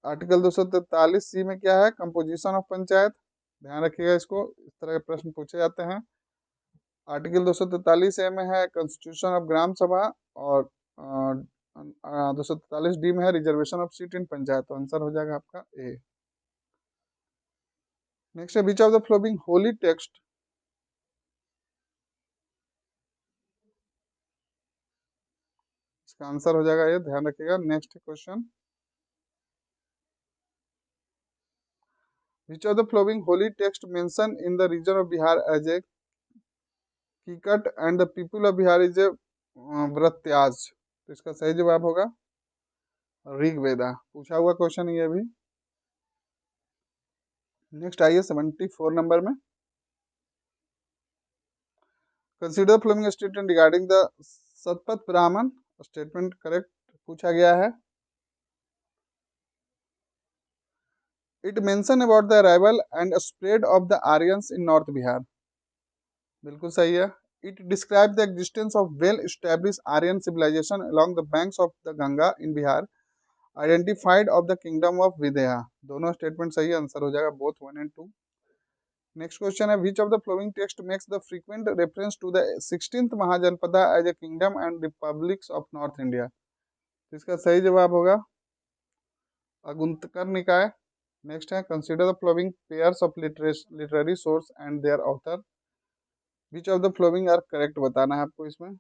आर्टिकल 243 सी में क्या है, कंपोजिशन ऑफ पंचायत। ध्यान रखिएगा इसको, इस तरह के प्रश्न पूछे जाते हैं। आर्टिकल 243 ए में है कॉन्स्टिट्यूशन ऑफ ग्राम सभा, और 243 डी में है reservation of seat in panchayat. तो आंसर हो जाएगा आपका ए। नेक्स्ट है which of the following holy text, इसका आंसर हो जाएगा ये, ध्यान रखिएगा। Next question, which of the following holy text mention in the region of Bihar as a Kikat and the people of Bihar is a Vratyas. तो इसका सही जवाब होगा ऋग्वेदा। पूछा हुआ क्वेश्चन ये भी। नेक्स्ट आइए 74 नंबर में, consider following statement regarding the Satapatha Brahmana. Statement correct पूछा गया है। It mention about the arrival and spread of the Aryans in north Bihar, बिल्कुल सही है। It describe the existence of well establish Aryan civilisation along the banks of the Ganga in Bihar, identified of the kingdom of Videha. दोनों statement सही, answer हो जाएगा both 1 and 2। Next question है which of the flowing text makes the frequent reference to the 16th Mahajanapada as a kingdom and republics of north India. इसका सही जवाब होगा अगुंतकर निकाय। नेक्स्ट है consider the flowing pairs of literary source and their author. Which of the flowing are correct बताना है आपको इसमें।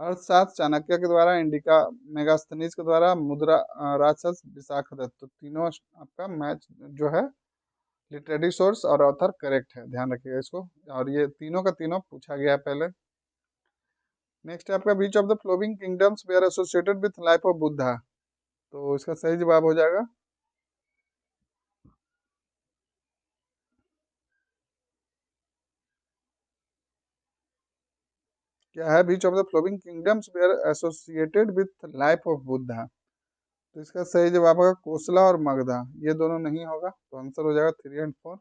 अर्थशास्त्र चाणक्य के द्वारा, इंडिका मेगास्थनीज के द्वारा, मुद्रा राजशास्त्र विशाखदत्त। तो तीनों आपका मैच जो है लिटरेरी सोर्स और ऑथर करेक्ट है, ध्यान रखिएगा इसको। और ये तीनों का तीनों पूछा गया है पहले। नेक्स्ट है आपका which of the following kingdoms were associated with life of Buddha. तो इसका सही जवाब हो जाएगा क्या है, which of the following kingdoms were associated with life of Buddha. तो इसका सही जवाब होगा कोसला और मगधा। ये दोनों नहीं होगा, तो आंसर हो जाएगा 3 and 4।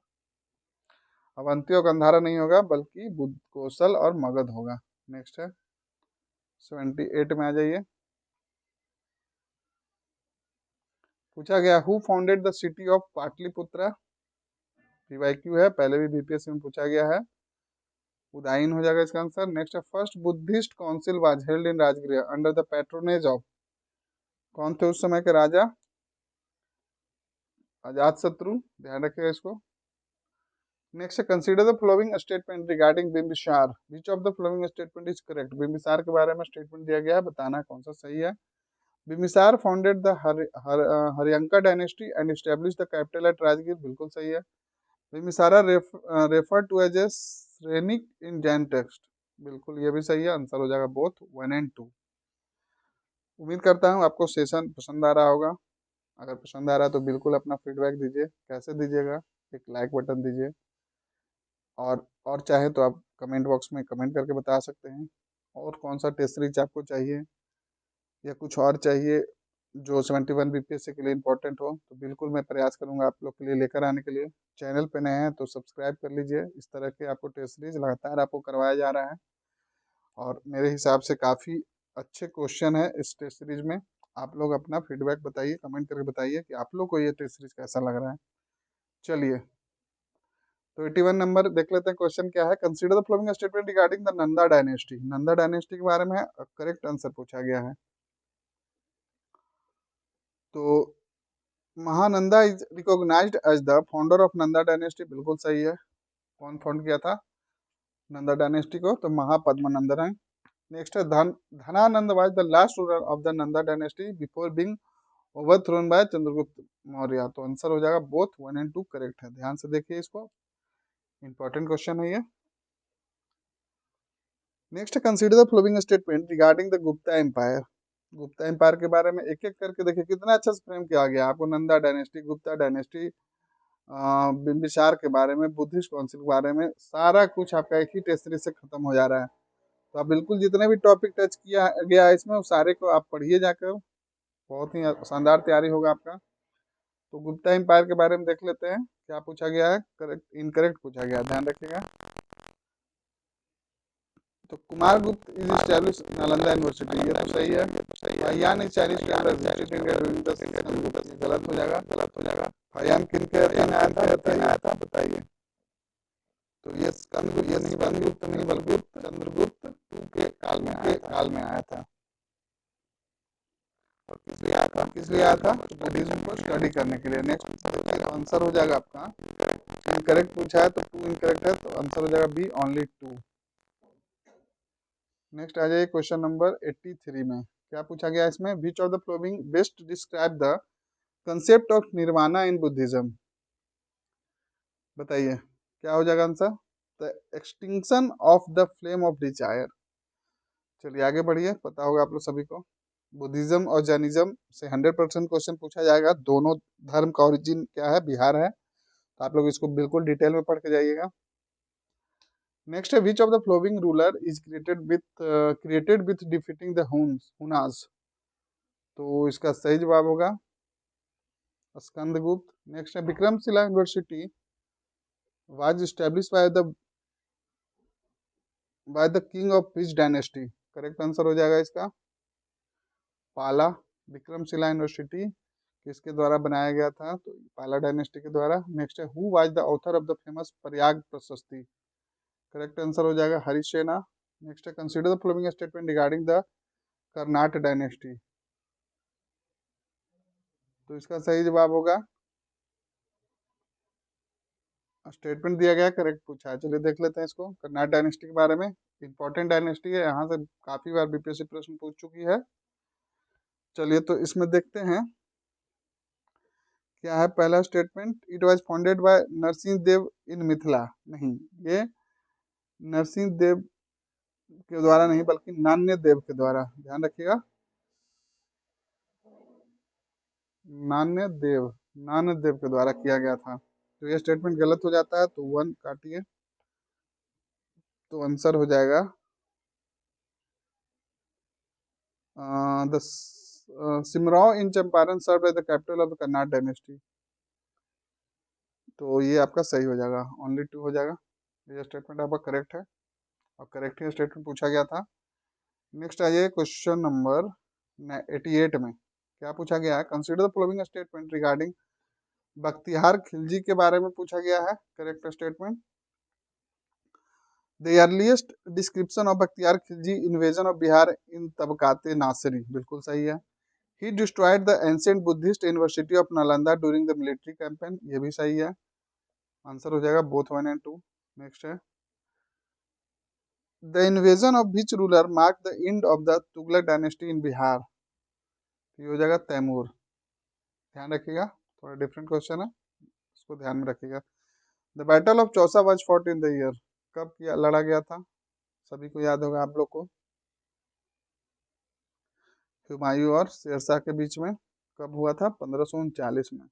अवंती और गंधारा नहीं होगा, बल्कि बुद्ध कौशल और मगध होगा। नेक्स्ट है 78 में आ जाइए। पूछा गया who founded the city of Pataliputra. PYQ है, पहले भी बीपीएससी में पूछा गया है। उदाइन हो जाएगा इसका आंसर। नेक्स्ट है first Buddhist council was held in Rajgriha under the patronage of, कौन थे उस समय के राजा, अजात शत्रु। ध्यान रखिएगा इसको। नेक्स्ट है consider the flowing statement regarding Bimbisara. Which of the flowing statement is correct. Bimbisara के बारे में स्टेटमेंट दिया गया है, बताना है कौन सा सही है। Bimbisara founded the Haryanka dynasty and establish the capital eight Rajgir, बिल्कुल सही है। बिंबिसारा रेफर टू एज ए सैनिक इन जैन टेक्स्ट, बिल्कुल ये भी सही है, आंसर हो जाएगा बोथ 1 and 2। उम्मीद करता हूँ आपको सेशन पसंद आ रहा होगा। अगर पसंद आ रहा है तो बिल्कुल अपना फीडबैक दीजिए। कैसे दीजिएगा, एक लाइक बटन दीजिए, और चाहे तो आप कमेंट बॉक्स में कमेंट करके बता सकते हैं और कौन सा टेस्ट सीरीज आपको चाहिए या कुछ और चाहिए जो 71 बीपीएससी के लिए इम्पोर्टेंट हो, तो बिल्कुल मैं प्रयास करूंगा आप लोग के लिए लेकर आने के लिए। चैनल पे नए हैं तो सब्सक्राइब कर लीजिए। इस तरह के आपको टेस्ट सीरीज लगातार आपको करवाया जा रहा है, और मेरे हिसाब से काफ़ी अच्छे क्वेश्चन है इस टेस्ट सीरीज में। आप लोग अपना फीडबैक बताइए, कमेंट करके बताइए कि आप लोग को ये टेस्ट सीरीज कैसा लग रहा है। चलिए तो 81 नंबर देख लेते हैं, क्वेश्चन क्या है। Consider the following statement regarding the Nanda dynasty. Nanda dynasty के बारे में करेक्ट आंसर पूछा गया है। तो Mahananda is recognised as the founder of Nanda dynasty, बिल्कुल सही है। कौन फाउंड किया था नंदा डायनेस्टी को, तो महापद्मनंदन है। नेक्स्ट है Dhanananda was the last ruler of the Nanda dynasty before being overthrown by Chandragupta Maurya. तो आंसर हो जाएगा बोथ 1 and 2 करेक्ट है। ध्यान से देखिए इसको, इंपॉर्टेंट क्वेश्चन है ये। Next, consider the flowing statement regarding the Gupta empire. Gupta empire के बारे में एक एक करके देखिए कितना अच्छा से फ्रेम किया गया आपको। नंदा डायनेस्टी, गुप्ता डायनेस्टी, बिंबिसार के बारे में, बुद्धिस्ट काउंसिल के बारे में, सारा कुछ आपका एक ही टेस्ट सीरीज से खत्म हो जा रहा है। तो आप बिल्कुल जितने भी टॉपिक टच किया गया है इसमें, वो सारे को आप पढ़िए जाकर, बहुत ही शानदार तैयारी होगा आपका। तो गुप्ता एम्पायर के बारे में देख लेते हैं क्या पूछा गया है। करेक्ट इनकरेक्ट पूछा गया है, ध्यान रखिएगा। तो Kumaragupta is establish Nalanda university, ये तो सही है। Fahien is Chinese traveller visited India during the sixth गुप्त, गलत हो जाएगा, गलत हो जाएगा। फाहियान किन के अधीन आया था बताइए। तो ये स्कंदगुप्त नहीं, स्कंदगुप्त नहीं बल्कि चंद्रगुप्त टू के काल में आया था। और किस लिए आया था, किस लिए आया था? बुद्धिज्म को स्टडी करने के लिए। नेक्स्ट आंसर हो जाएगा आपका, इनकरेक्ट पूछा है तो टू इनकरेक्ट है, तो आंसर हो जाएगा बी ओनली टू। नेक्स्ट आ जाइए क्वेश्चन नंबर 83 में। क्या पूछा गया इसमें? Which of the following best describe the concept of nirvana in Buddhism. बताइए क्या हो जाएगा answer? The extinction of the flame of desire. चलिए आगे बढ़िए, पता होगा आप लोग सभी को। बुद्धिज्म और जैनिज्म से 100% क्वेश्चन पूछा जाएगा। दोनों धर्म का ओरिजिन क्या है? बिहार है। तो आप लोग इसको बिल्कुल डिटेल में पढ़ के जाइएगा। नेक्स्ट है, which of the flowing ruler is created with defeating the Huns. तो इसका सही जवाब होगा स्कंदगुप्त। नेक्स्ट है, Vikramshila university was establish by the king of which dynasty. Correct answer हो जाएगा इसका पाला। विक्रमशिला यूनिवर्सिटी किसके द्वारा बनाया गया था? तो पाला डायनेस्टी के द्वारा। नेक्स्ट है, who was the author of the famous Prayag प्रशस्ति। करेक्ट आंसर हो जाएगा हरिसेना। नेक्स्ट है, consider the following statement regarding the Karnat dynasty. तो इसका सही जवाब होगा, स्टेटमेंट दिया गया करेक्ट पूछा है। चलिए देख लेते हैं इसको, कर्नाट डायनेस्टी के बारे में। इंपॉर्टेंट डायनेस्टी है, यहाँ से काफी बार बीपीएससी प्रश्न पूछ चुकी है। चलिए तो इसमें देखते हैं क्या है। पहला statement, it was founded by Narsingh Dev in Mithila. नहीं, ये नरसिंह देव के द्वारा नहीं बल्कि नान्य देव के द्वारा, ध्यान रखिएगा। नान्य देव, नान्य देव के द्वारा किया गया था। तो ये स्टेटमेंट गलत हो जाता है, तो 1 काटिए। तो आंसर हो जाएगा the Simraon in Champaran serve as the capital of the Karnat dynasty. तो ये आपका सही हो जाएगा, ओनली 2 हो जाएगा। ये स्टेटमेंट आपका करेक्ट है और करेक्ट ही स्टेटमेंट पूछा गया था। नेक्स्ट आइए क्वेश्चन नंबर 88 में। क्या पूछा गया है? Consider the following statement regarding Bakhtiyar Khilji के बारे में पूछा गया है। Correct statement, the earliest description of Bakhtiyar Khilji invasion of Bihar in Tabaqat Nasiri. बिल्कुल सही है। He destroyed the ancient Buddhist university of Nalanda during the military campaign. ये भी सही है, आंसर हो जाएगा बोथ 1 एंड 2। नेक्स्ट है, the invasion of which ruler mark the end of the Tughlaq dynasty in Bihar. ये हो जाएगा तैमूर। ध्यान रखिएगा, थोड़ा डिफरेंट क्वेश्चन है, इसको ध्यान में रखिएगा। The battle of Chausa was fought in the year. कब किया लड़ा गया था? सभी को याद होगा आप लोग को, हुमायूं और शेरशाह के बीच में। कब हुआ था? 1539 में।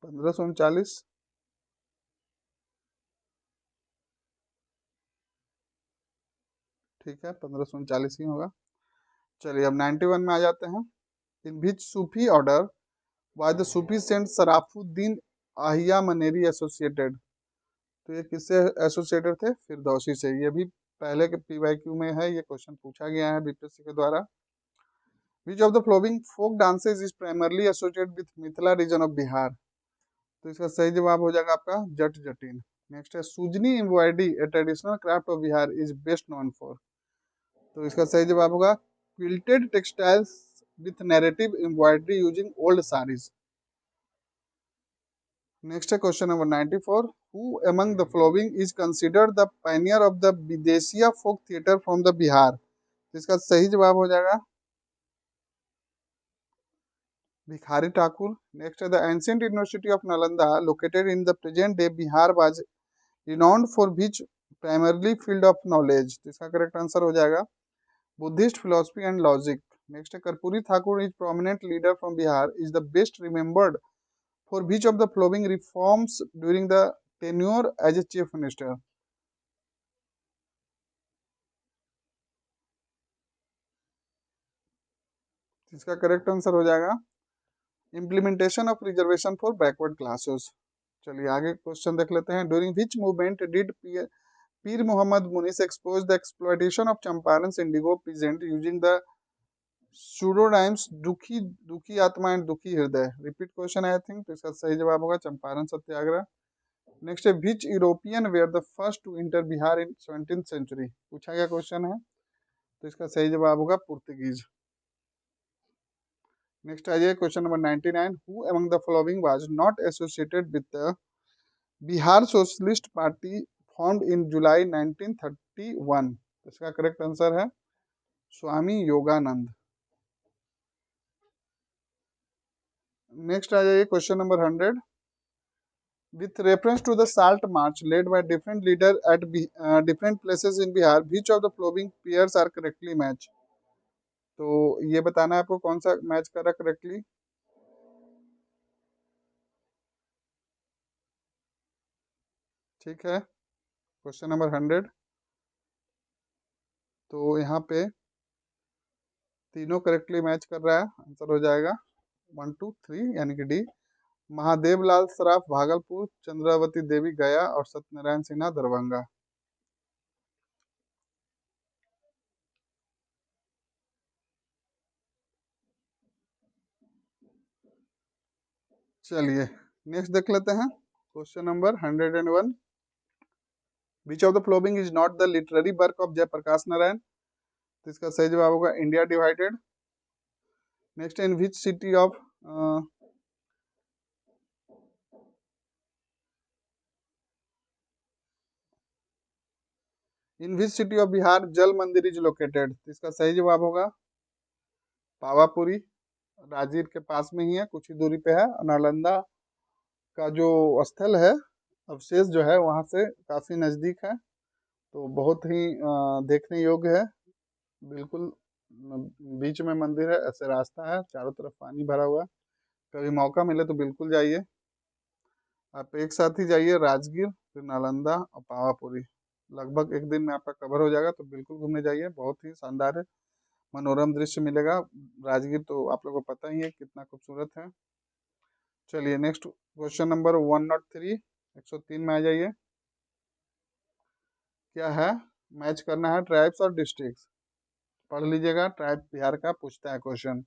1539। ठीक है, 1539 ही होगा। चलिए अब 91 में आ जाते हैं। In which Sufi order was the Sufi saint Sharafuddin Yahya Maneri associated. तो ये किससे एसोसिएटेड थे? फिरदौसी से। ये भी पहले के पीवाईक्यू में है, ये क्वेश्चन पूछा गया है बीपीएससी के द्वारा। Which of the flowing folk dances is primarily associated with Mithila region of Bihar. तो इसका सही जवाब हो जाएगा आपका जट जटिन। नेक्स्ट है, Sujni embroidery a traditional craft of Bihar is best known for. तो इसका सही जवाब होगा quilted textiles with narrative embroidery using old saris. Next है question number 94, who among the following is considered the pioneer of the Bidesiya folk theatre from the Bihar. तो इसका सही जवाब हो जाएगा भिखारी ठाकुर। नेक्स्ट है the ancient university of Nalanda located in the present day Bihar was renowned for which primarily field of knowledge. तो इसका correct answer हो जाएगा Buddhist philosophy and logic. Next है Karpoori Thakur is prominent leader from Bihar is the best remembered for which of the following reforms during the tenure as a chief minister. इसका correct answer हो जाएगा implementation of reservation for backward classes. चलिए आगे question देख लेते हैं। During which movement did Pir Mohammad Munis expose the exploitation of Champaran indigo peasant using the pseudonyms Dukhi Dukhi Atma and Dukhi Hriday. Repeat question I think. तो इसका सही जवाब होगा चंपारण सत्याग्रह। नेक्स्ट है which European were the first to enter Bihar in 17th century. पूछा गया क्वेश्चन है। तो इसका सही जवाब होगा पुर्तगीज। नेक्स्ट आ जाइए question number 99। Who among the following was not associated with the Bihar socialist party formed in July 1931। इसका करेक्ट आंसर है स्वामी योगानंद। नेक्स्ट आ जाइए question number 100। With reference to the Salt March led by different leaders at different places in Bihar, which of the following pairs are correctly matched? तो ये बताना है आपको कौन सा मैच करा करेक्टली। ठीक है क्वेश्चन नंबर 100। तो यहाँ पे तीनों करेक्टली मैच कर रहा है। आंसर हो जाएगा 1 2 3 यानी कि डी। महादेव लाल सराफ भागलपुर, चंद्रावती देवी गया और सत्यनारायण सिन्हा दरभंगा। चलिए नेक्स्ट देख लेते हैं question number 101। Which of the flowing is not the literary work of Jayaprakash Narayan. तो इसका सही जवाब होगा India divided. Next in which city of in which city of Bihar Jal Mandir is located. तो इसका सही जवाब होगा पावापुरी। राजगीर के पास में ही है, कुछ ही दूरी पे है। नालंदा का जो स्थल है अवशेष जो है वहां से काफी नजदीक है। तो बहुत ही देखने योग्य है। बिल्कुल बीच में मंदिर है, ऐसे रास्ता है, चारों तरफ पानी भरा हुआ है। कभी मौका मिले तो बिल्कुल जाइए। आप एक साथ ही जाइए, राजगीर फिर नालंदा और पावापुरी। लगभग एक दिन में आपका कवर हो जाएगा। तो बिल्कुल घूमने जाइए, बहुत ही शानदार है, मनोरम दृश्य मिलेगा। राजगीर तो आप लोगों को पता ही है कितना खूबसूरत है। चलिए नेक्स्ट क्वेश्चन नंबर 103 103 में आ जाइए। क्या है मैच करना है ट्राइब्स और डिस्ट्रिक्ट्स। पढ़ लीजिएगा, ट्राइब बिहार का पूछता है क्वेश्चन।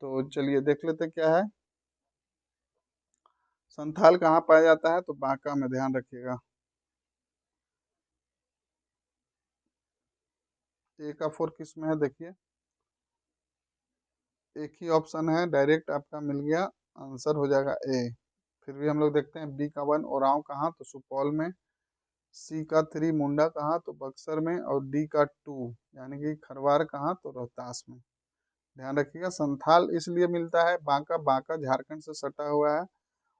तो चलिए देख लेते हैं क्या है। संथाल कहाँ पाया जाता है। तो बांका में, ध्यान रखिएगा। ए का 4 किस में है देखिए। एक ही ऑप्शन है, डायरेक्ट आपका मिल गया। आंसर हो जाएगा ए। फिर भी हम लोग देखते हैं बी का 1 ओराव कहाँ, तो सुपौल में। सी का 3 मुंडा कहाँ, तो बक्सर में। और डी का 2 यानी कि खरवार कहाँ, तो रोहतास में। ध्यान रखिएगा संथाल इसलिए मिलता है बांका, बांका झारखंड से सटा हुआ है।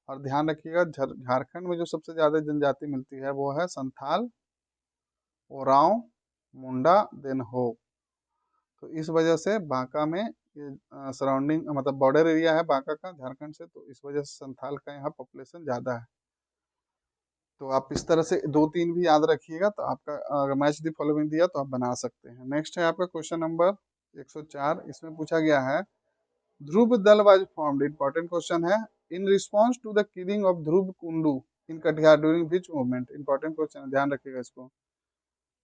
और ध्यान रखिएगा झारखंड में जो सबसे ज्यादा जनजाति मिलती है वो है संथाल, ओराव, मुंडा, देन हो। तो इस वजह से बांका में ये सराउंडिंग मतलब बॉर्डर एरिया है बांका का झारखंड से, तो इस वजह से संथाल का यहाँ पॉपुलेशन ज़्यादा है। तो आप इस तरह से 2 3 भी याद रखिएगा। तो आपका अगर मैच दी फॉलोइंग दिया तो आप बना सकते हैं। नेक्स्ट है आपका क्वेश्चन नंबर 104। इसमें पूछा गया है ध्रुव दल वाज फॉर्म्ड, इंपॉर्टेंट क्वेश्चन है, in response to the killing of Dhruv Kundu in Katihar during which movement. Important question है, ध्यान रखिएगा इसको।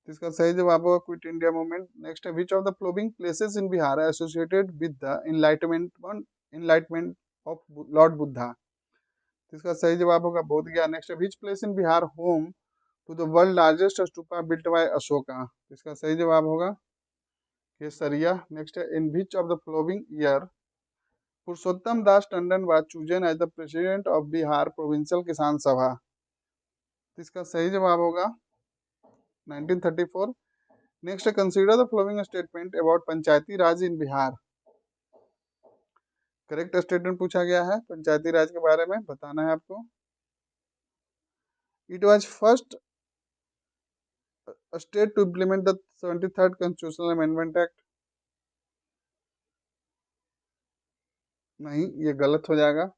तो इसका सही जवाब होगा क्विट इंडिया मूवमेंट। नेक्स्ट है which of the flowing places in Bihar associated with the enlightenment of lord Buddha. तो इसका सही जवाब होगा बोध गया। नेक्स्ट है which place in Bihar home to the world largest stupa built by Ashoka. तो इसका सही जवाब होगा केसरिया। नेक्स्ट है in which of the following year Purushottam Das Tandon was chosen as the president of Bihar provincial Kisan Sabha. तो इसका सही जवाब होगा 1934। Next consider the flowing statement about Panchayati Raj in Bihar. Correct statement पूछा गया है पंचायती राज के बारे में, बताना है आपको। It was first state to implement the 73rd constitutional amendment act. नहीं, ये गलत हो जाएगा।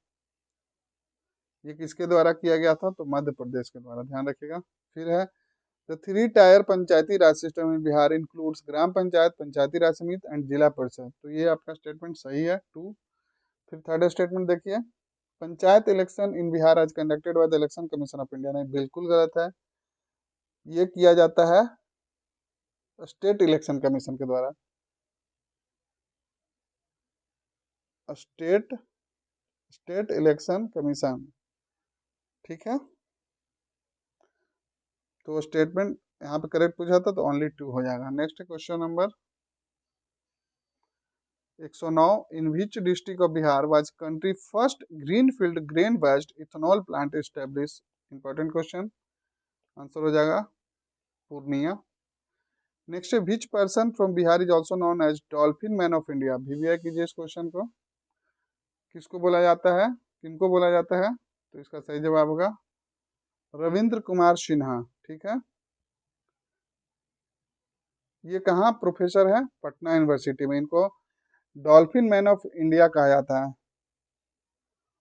ये किसके द्वारा किया गया था? तो मध्य प्रदेश के द्वारा, ध्यान रखिएगा। फिर है the three tier panchayati raj system in Bihar includes gram panchayat, panchayati raj samiti and जिला परिषद। तो ये आपका स्टेटमेंट सही है, 2। फिर थर्ड स्टेटमेंट देखिए, पंचायत इलेक्शन इन बिहार आज conducted by the election commission of India. नहीं, बिल्कुल गलत है। ये किया जाता है स्टेट इलेक्शन कमीशन के द्वारा। स्टेट स्टेट इलेक्शन कमीशन, ठीक है। तो स्टेटमेंट यहाँ पे करेक्ट पूछा था तो ओनली 2 हो जाएगा। Next question number 109, in which district of Bihar was country first greenfield grain based ethanol plant establish. Important question, answer हो जाएगा पूर्णिया। नेक्स्ट है which person from Bihar is also known as dolphin man of India. VVI कीजिए इस question को, किसको बोला जाता है, किनको बोला जाता है? तो इसका सही जवाब होगा रविंद्र कुमार सिन्हा, ठीक है। ये कहाँ प्रोफेसर है? पटना यूनिवर्सिटी में। इनको डॉल्फिन मैन ऑफ इंडिया कहा जाता है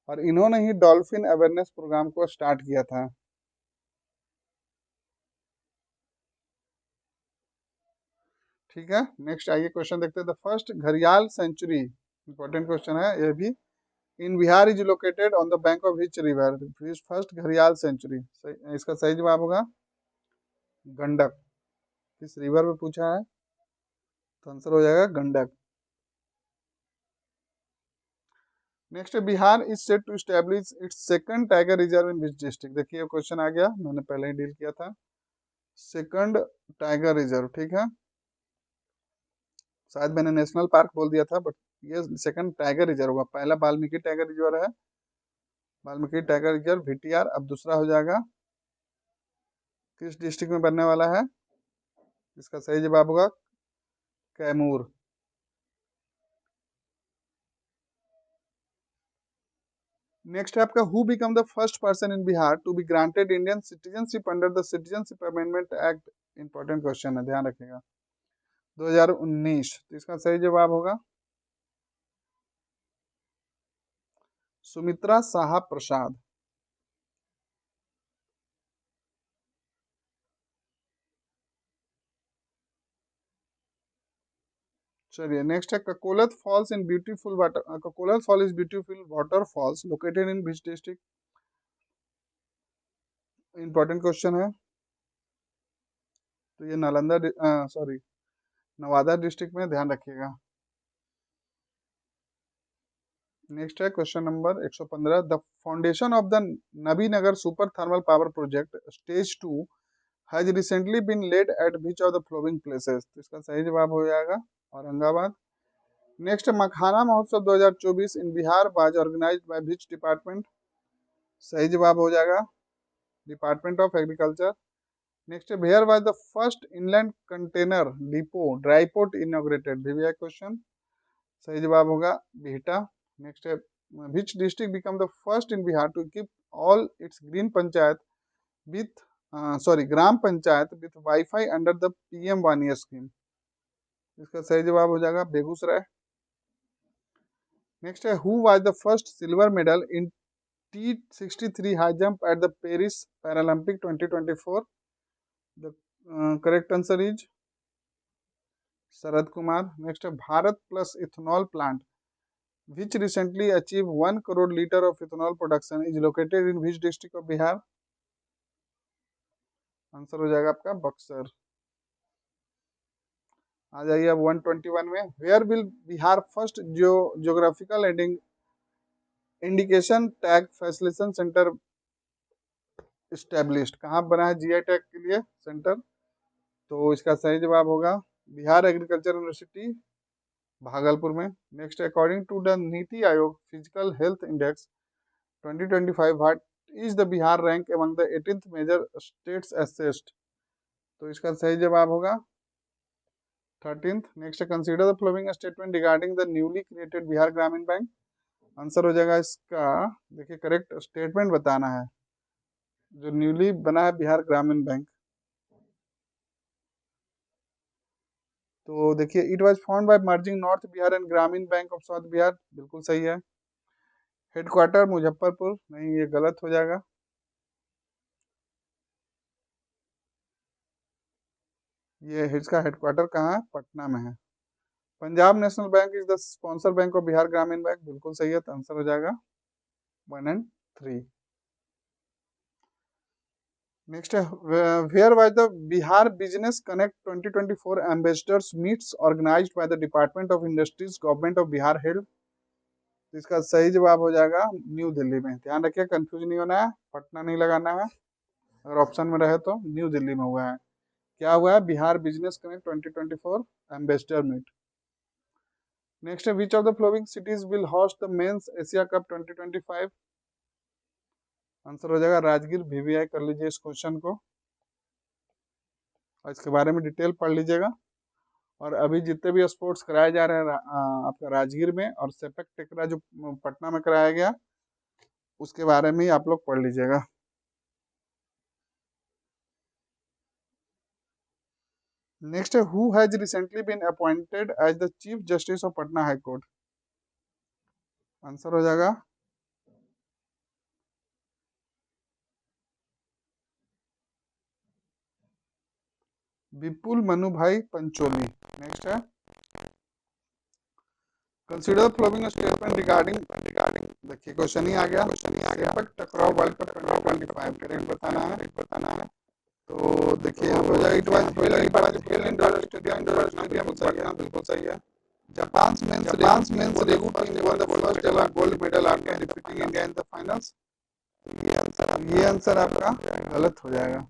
और इन्होंने ही डॉल्फिन अवेयरनेस प्रोग्राम को स्टार्ट किया था। ठीक है, नेक्स्ट आइए क्वेश्चन देखते हैं। द फर्स्ट घड़ियाल सेंचुरी, इंपॉर्टेंट क्वेश्चन है ये भी, in Bihar is located on the bank of which river. First घड़ियाल सेंचुरी, इसका सही जवाब होगा गंडक। किस रिवर में पूछा है? तो आंसर हो जाएगा Gandak. Next Bihar is set to establish its second tiger reserve in which district. देखिए क्वेश्चन आ गया, मैंने पहले ही डील किया था। सेकंड टाइगर रिजर्व, ठीक है। शायद मैंने नेशनल पार्क बोल दिया था, बट ये सेकंड टाइगर रिजर्व हुआ। पहला वाल्मीकि टाइगर रिजर्व है, वाल्मीकि टाइगर रिजर्व वीटीआर। अब दूसरा हो जाएगा किस डिस्ट्रिक्ट में बनने वाला है? इसका सही जवाब होगा कैमूर। नेक्स्ट है आपका who become the first person in Bihar to be granted Indian citizenship under the citizenship amendment act. Important question है, ध्यान रखिएगा, 2019। तो इसका सही जवाब होगा सुमित्रा साहा प्रसाद। चलिए नेक्स्ट है Kakolat falls in beautiful water, Kakolat fall is beautiful water falls located in which district. Important question है। तो ये नालंदा, सॉरी, नवादा डिस्ट्रिक्ट में, ध्यान रखिएगा। नेक्स्ट है question number 115, the foundation of the Nabinagar super thermal power project stage 2 has recently been laid at which of the flowing places. तो इसका सही जवाब हो जाएगा Aurangabad. Next makhana Mahotsav 2024 in Bihar was organised by which department. सही जवाब हो जाएगा department of agriculture. Next where was the first inland container depot dry port inaugurated. VVI question, सही जवाब होगा बिहटा। नेक्स्ट है which district become the first in Bihar to keep all its green panchayat with sorry gram panchayat with wifi under the PM वानिया scheme. इसका सही जवाब हो जाएगा बेगूसराय। नेक्स्ट है who was the first silver medal in T63 high jump at the Paris paralympic 2024। The correct answer is Sharad Kumar. Next है Bharat plus ethanol plant which recently achieved 1 crore liter of ethanol production is located in which district of Bihar। Answer हो जाएगा आपका बक्सर। आ जाइए अब 121 में, where will Bihar first geographical indication tag facilitation centre established. कहाँ बना है जीआई टैग के लिए सेंटर? तो इसका सही जवाब होगा बिहार एग्रीकल्चर यूनिवर्सिटी भागलपुर में। Next according to the NITI Aayog physical health index 2025 what is the Bihar rank among the 18th major states assessed. तो इसका सही जवाब होगा 13th। Next consider the following statement regarding the newly created Bihar Gramin bank. Answer हो जाएगा इसका, देखिए करेक्ट स्टेटमेंट बताना है, जो न्यूली बना है बिहार ग्रामीण बैंक। तो देखिए it was found by merging north Bihar and ग्रामीण बैंक ऑफ साउथ बिहार, बिल्कुल सही है। हेडक्वार्टर मुजफ्फरपुर, नहीं ये गलत हो जाएगा। ये इसका हेडक्वार्टर कहाँ है, पटना में है। Punjab national bank is the sponsor bank of Bihar Gramin bank, बिल्कुल सही है, तो आंसर हो जाएगा 1 and 3। नेक्स्ट है where was the Bihar business connect 2024 ambassadors meets organised by the department of industries government of Bihar held. तो इसका सही जवाब हो जाएगा न्यू दिल्ली में। ध्यान रखिए कंफ्यूज नहीं होना है, पटना नहीं लगाना है, अगर ऑप्शन में रहे तो न्यू दिल्ली में हुआ है। क्या हुआ है, Bihar business connect 2024 ambassador meet. Next है which of the following cities will host the men's Asia cup 2025। Answer हो जाएगा राजगीर। वीवीआई कर लीजिए इस क्वेश्चन को और इसके बारे में डिटेल पढ़ लीजिएगा। और अभी जितने भी स्पोर्ट्स कराए जा रहे हैं आपका राजगीर में, और सेपक टेकरा जो पटना में कराया गया, उसके बारे में ही आप लोग पढ़ लीजिएगा। नेक्स्ट है who has recently been appointed as the chief justice of Patna high court. Answer हो जाएगा विपुल मनु भाई पंचोली। नेक्स्ट है कंसीडर फ्लोइंग स्टेटमेंट रिगार्डिंग देखिए क्वेश्चन ही आ गया, सेपक टकराव वर्ल्ड कप 2025 करेक्ट बताना है। तो देखिए यहाँ पे हो जाएगा it was held in indoor stadium, बिल्कुल सही है। Japan men's regu team won the first ever gold medal after defeating India in the finals. ये आंसर आपका गलत हो जाएगा,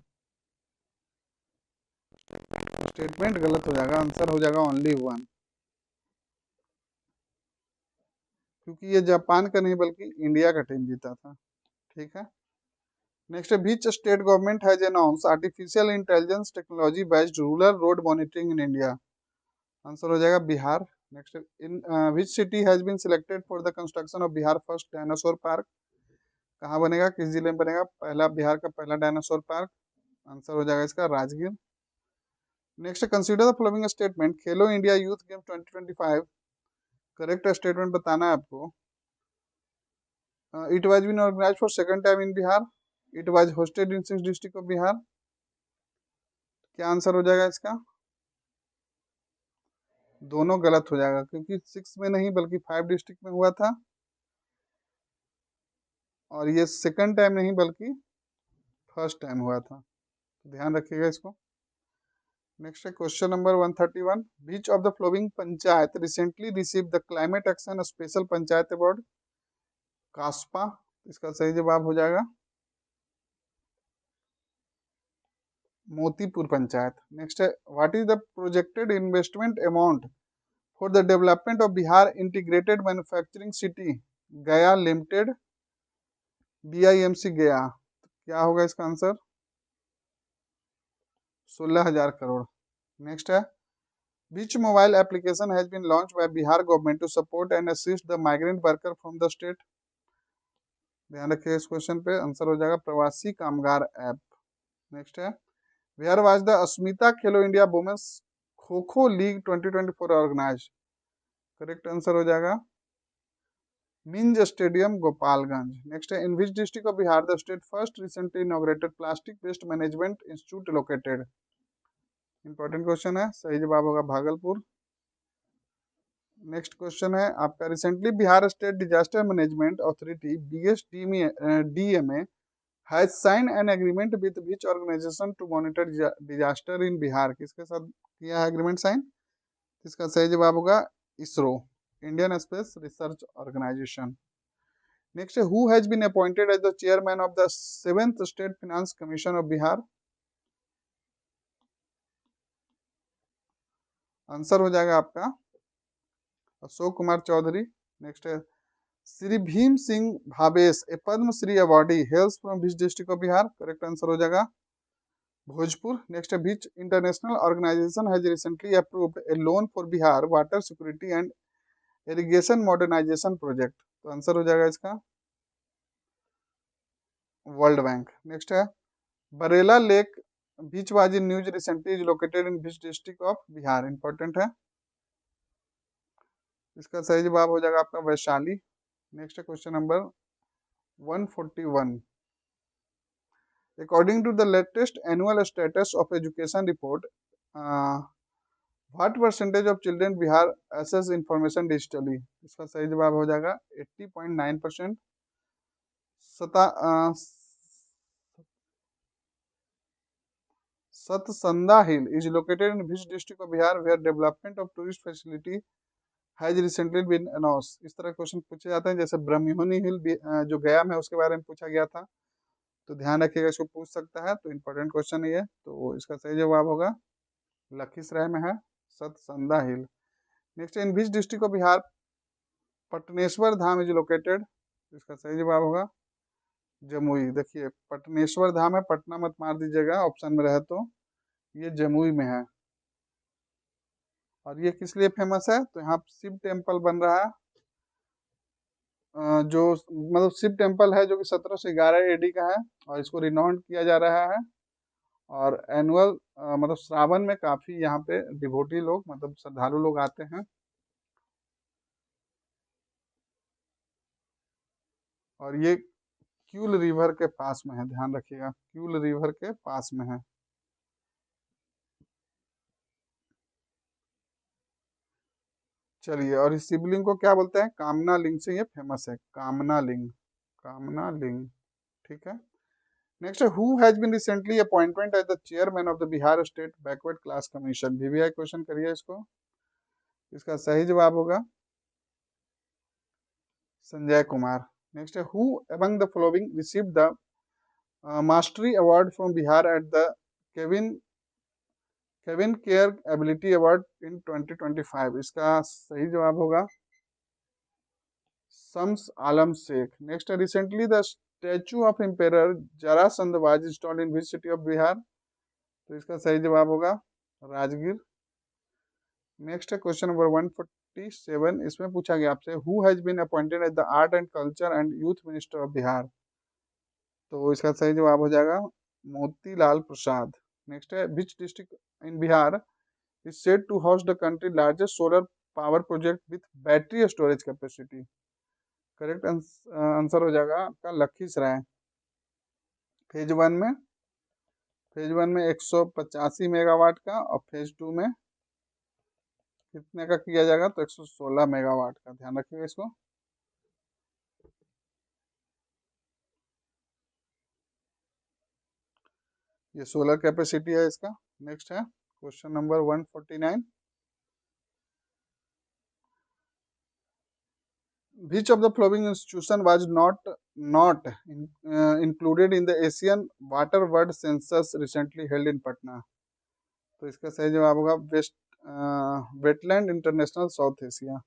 स्टेटमेंट गलत हो जाएगा, आंसर हो जाएगा ओनली वन, क्योंकि ये जापान का नहीं बल्कि इंडिया का टीम जीता था। ठीक है। नेक्स्ट है which state government has announce artificial intelligence technology based rural road monitoring in India. Answer हो जाएगा Bihar. Next in which city has been selected for the construction of Bihar first dinosaur park. कहाँ बनेगा, किस जिले में बनेगा पहला बिहार का पहला डायनासोर पार्क। आंसर हो जाएगा इसका Rajgir. Next consider the following statement Khelo India youth game 2025। Correct statement बताना है आपको। It was been organised for second time in Bihar, it was hosted in 6 district of Bihar. क्या आंसर हो जाएगा इसका, दोनों गलत हो जाएगा, क्योंकि 6 में नहीं बल्कि 5 डिस्ट्रिक्ट में हुआ था, और ये सेकंड टाइम नहीं बल्कि फर्स्ट टाइम हुआ था, तो ध्यान रखिएगा इसको। नेक्स्ट है question number 131 beach of the flowing panchayat recently receive the climate action special panchayat award Kaspa. इसका सही जवाब हो जाएगा मोतीपुर पंचायत। नेक्स्ट है what is the projected investment amount for the development of Bihar integrated manufacturing city गया लिमिटेड, BIMC गया। क्या होगा इसका आंसर, 16,000 करोड़। नेक्स्ट है which mobile application has been launched by Bihar government to support and assist the migrant worker from the state। ध्यान रखिए इस question पे, आंसर हो जाएगा प्रवासी कामगार ऐप। नेक्स्ट है where was the Asmita Khelo India women's kho kho league 2024 organise. Correct answer हो जाएगा मिंज स्टेडियम गोपालगंज। नेक्स्ट है in which district of Bihar the state first recently inaugurated plastic waste management institute located. Important question है, सही जवाब होगा Bhagalpur. Next question है आपका recently Bihar state disaster management authority BSDMA has sign an agreement with which organisation to monitor disaster in Bihar. किसके साथ किया है एग्रीमेंट साइन, इसका सही जवाब होगा ISRO, Indian space research organisation. Next है who has been appointed as the chairman of the 7th state finance commission of Bihar. Answer हो जाएगा आपका अशोक कुमार चौधरी। नेक्स्ट है Shri Bhim Singh Bhavesh a Padma Shri awardee hails from which district of Bihar. Correct answer हो जाएगा Bhojpur. Next है which international organisation has recently approved a loan for Bihar water security and irrigation modernisation project. तो answer हो जाएगा इसका वर्ल्ड बैंक। नेक्स्ट है Barela lake beach was in news recently is located in which district of Bihar, important है। इसका सही जवाब हो जाएगा आपका वैशाली। नेक्स्ट है question number 141। According to the latest annual status of education report, what percentage of children Bihar access information digitally, इसका सही जवाब हो जाएगा 80.9%। Satsanda hill is located in which district of Bihar where development of tourist facility has recently been announce. इस तरह question पूछे जाते हैं, जैसे ब्रह्मयोनी हिल जो गया में उसके बारे में पूछा गया था, तो ध्यान रखिएगा, इसको पूछ सकता है, तो इंपॉर्टेंट क्वेश्चन है ये। तो इसका सही जवाब होगा लखीसराय में है Satsanda hill. Next in which district of Bihar Patneshwar Dham is located, इसका सही जवाब होगा जमुई। देखिए पटनेश्वर धाम है, पटना मत मार दीजिएगा ऑप्शन में रहे तो, ये जमुई में है। और ये किस लिए फेमस है, तो यहाँ शिव टेम्पल बन रहा है, जो मतलब शिव टेम्पल है जो कि 1711 एडी का है, और इसको रिनोवेट किया जा रहा है। और एनुअल मतलब श्रावण में काफी यहाँ पे डिवोटी लोग मतलब श्रद्धालु लोग आते हैं। और ये क्यूल रिवर के पास में है, ध्यान रखिएगा क्यूल रिवर के पास में है। चलिए, और इस शिवलिंग को क्या बोलते हैं, कामना लिंग से ये फेमस है, कामना लिंग, कामना लिंग, ठीक है। नेक्स्ट है who has been recently appointment as the chairman of the Bihar state backward class commission, VVI question करिए इसको। इसका सही जवाब होगा संजय कुमार। नेक्स्ट है who among the following received the mastery award from Bihar at the Kevin Kevin care ability award in 2025, इसका सही जवाब होगा Shams Alam Shaikh. Next recently the statue of emperor Jarasandh was installed in which city of Bihar, तो इसका सही जवाब होगा राजगीर। नेक्स्ट है क्वेश्चन नंबर 147। इसमें पूछा गया आपसे who has been appointed as the art and culture and youth minister of Bihar, तो इसका सही जवाब हो जाएगा मोतीलाल प्रसाद। नेक्स्ट है which district in Bihar is said to host the country largest solar power project with battery storage capacity, correct answer हो जाएगा आपका लखीसराय। फेज वन में 185 मेगावाट का, और फेज 2 में कितने का किया जाएगा, तो 116 मेगावाट का, ध्यान रखिएगा इसको। ये सोलर कैपेसिटी है इसका। नेक्स्ट है question number 149। Which of the following institution was not included in the Asian Water World Census recently held in Patna, तो इसका सही जवाब होगा wetland international south Asia,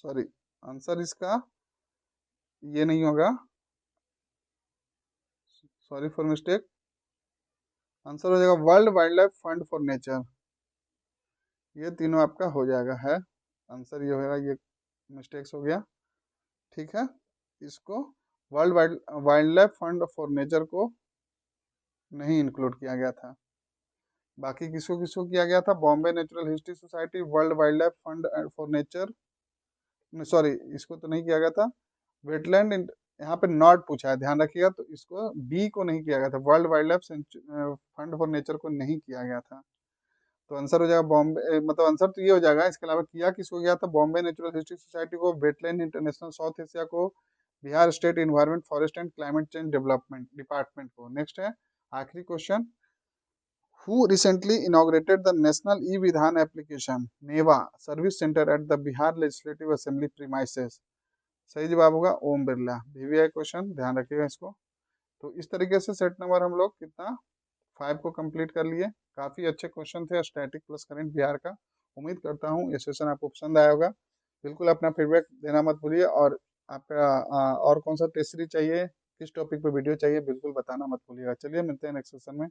sorry answer इसका ये नहीं होगा, सॉरी फॉर मिस्टेक, आंसर हो जाएगा world wild life fund for nature. ये तीनों आपका हो जाएगा, है आंसर ये होगा, ये मिस्टेक्स हो गया, ठीक है। इसको world wild life fund for nature को नहीं इंक्लूड किया गया था। बाकी किसको किसको किया गया था, Bombay natural history society, world wild life fund for nature, sorry इसको तो नहीं किया गया था। वेटलैंड यहाँ पे नॉट पूछा है, ध्यान रखिएगा, तो इसको बी को नहीं किया गया था, world wild life fund for nature को नहीं किया गया था। तो आंसर हो जाएगा बॉम्बे, मतलब आंसर तो ये हो जाएगा। इसके अलावा किया किसको गया था, बॉम्बे नेचुरल हिस्ट्री सोसाइटी को, वेटलैंड इंटरनेशनल साउथ एशिया को, Bihar state environment forest and climate change development department को। नेक्स्ट है आखिरी question, who recently inaugurated the national e Vidhan application NeVA service centre at the Bihar legislative assembly premises, सही जवाब होगा Om Birla. VVI question, ध्यान रखिएगा इसको। तो इस तरीके से सेट नंबर हम लोग कितना 5 को कंप्लीट कर लिए। काफी अच्छे क्वेश्चन थे स्टैटिक प्लस करंट बिहार का। उम्मीद करता हूँ ये सेशन आपको पसंद आया होगा। बिल्कुल अपना फीडबैक देना मत भूलिए, और आपका और कौन सा टेस्ट सीरीज चाहिए, किस टॉपिक पे वीडियो चाहिए, बिल्कुल बताना मत भूलिएगा। चलिए मिलते हैं नेक्स्ट सेशन में।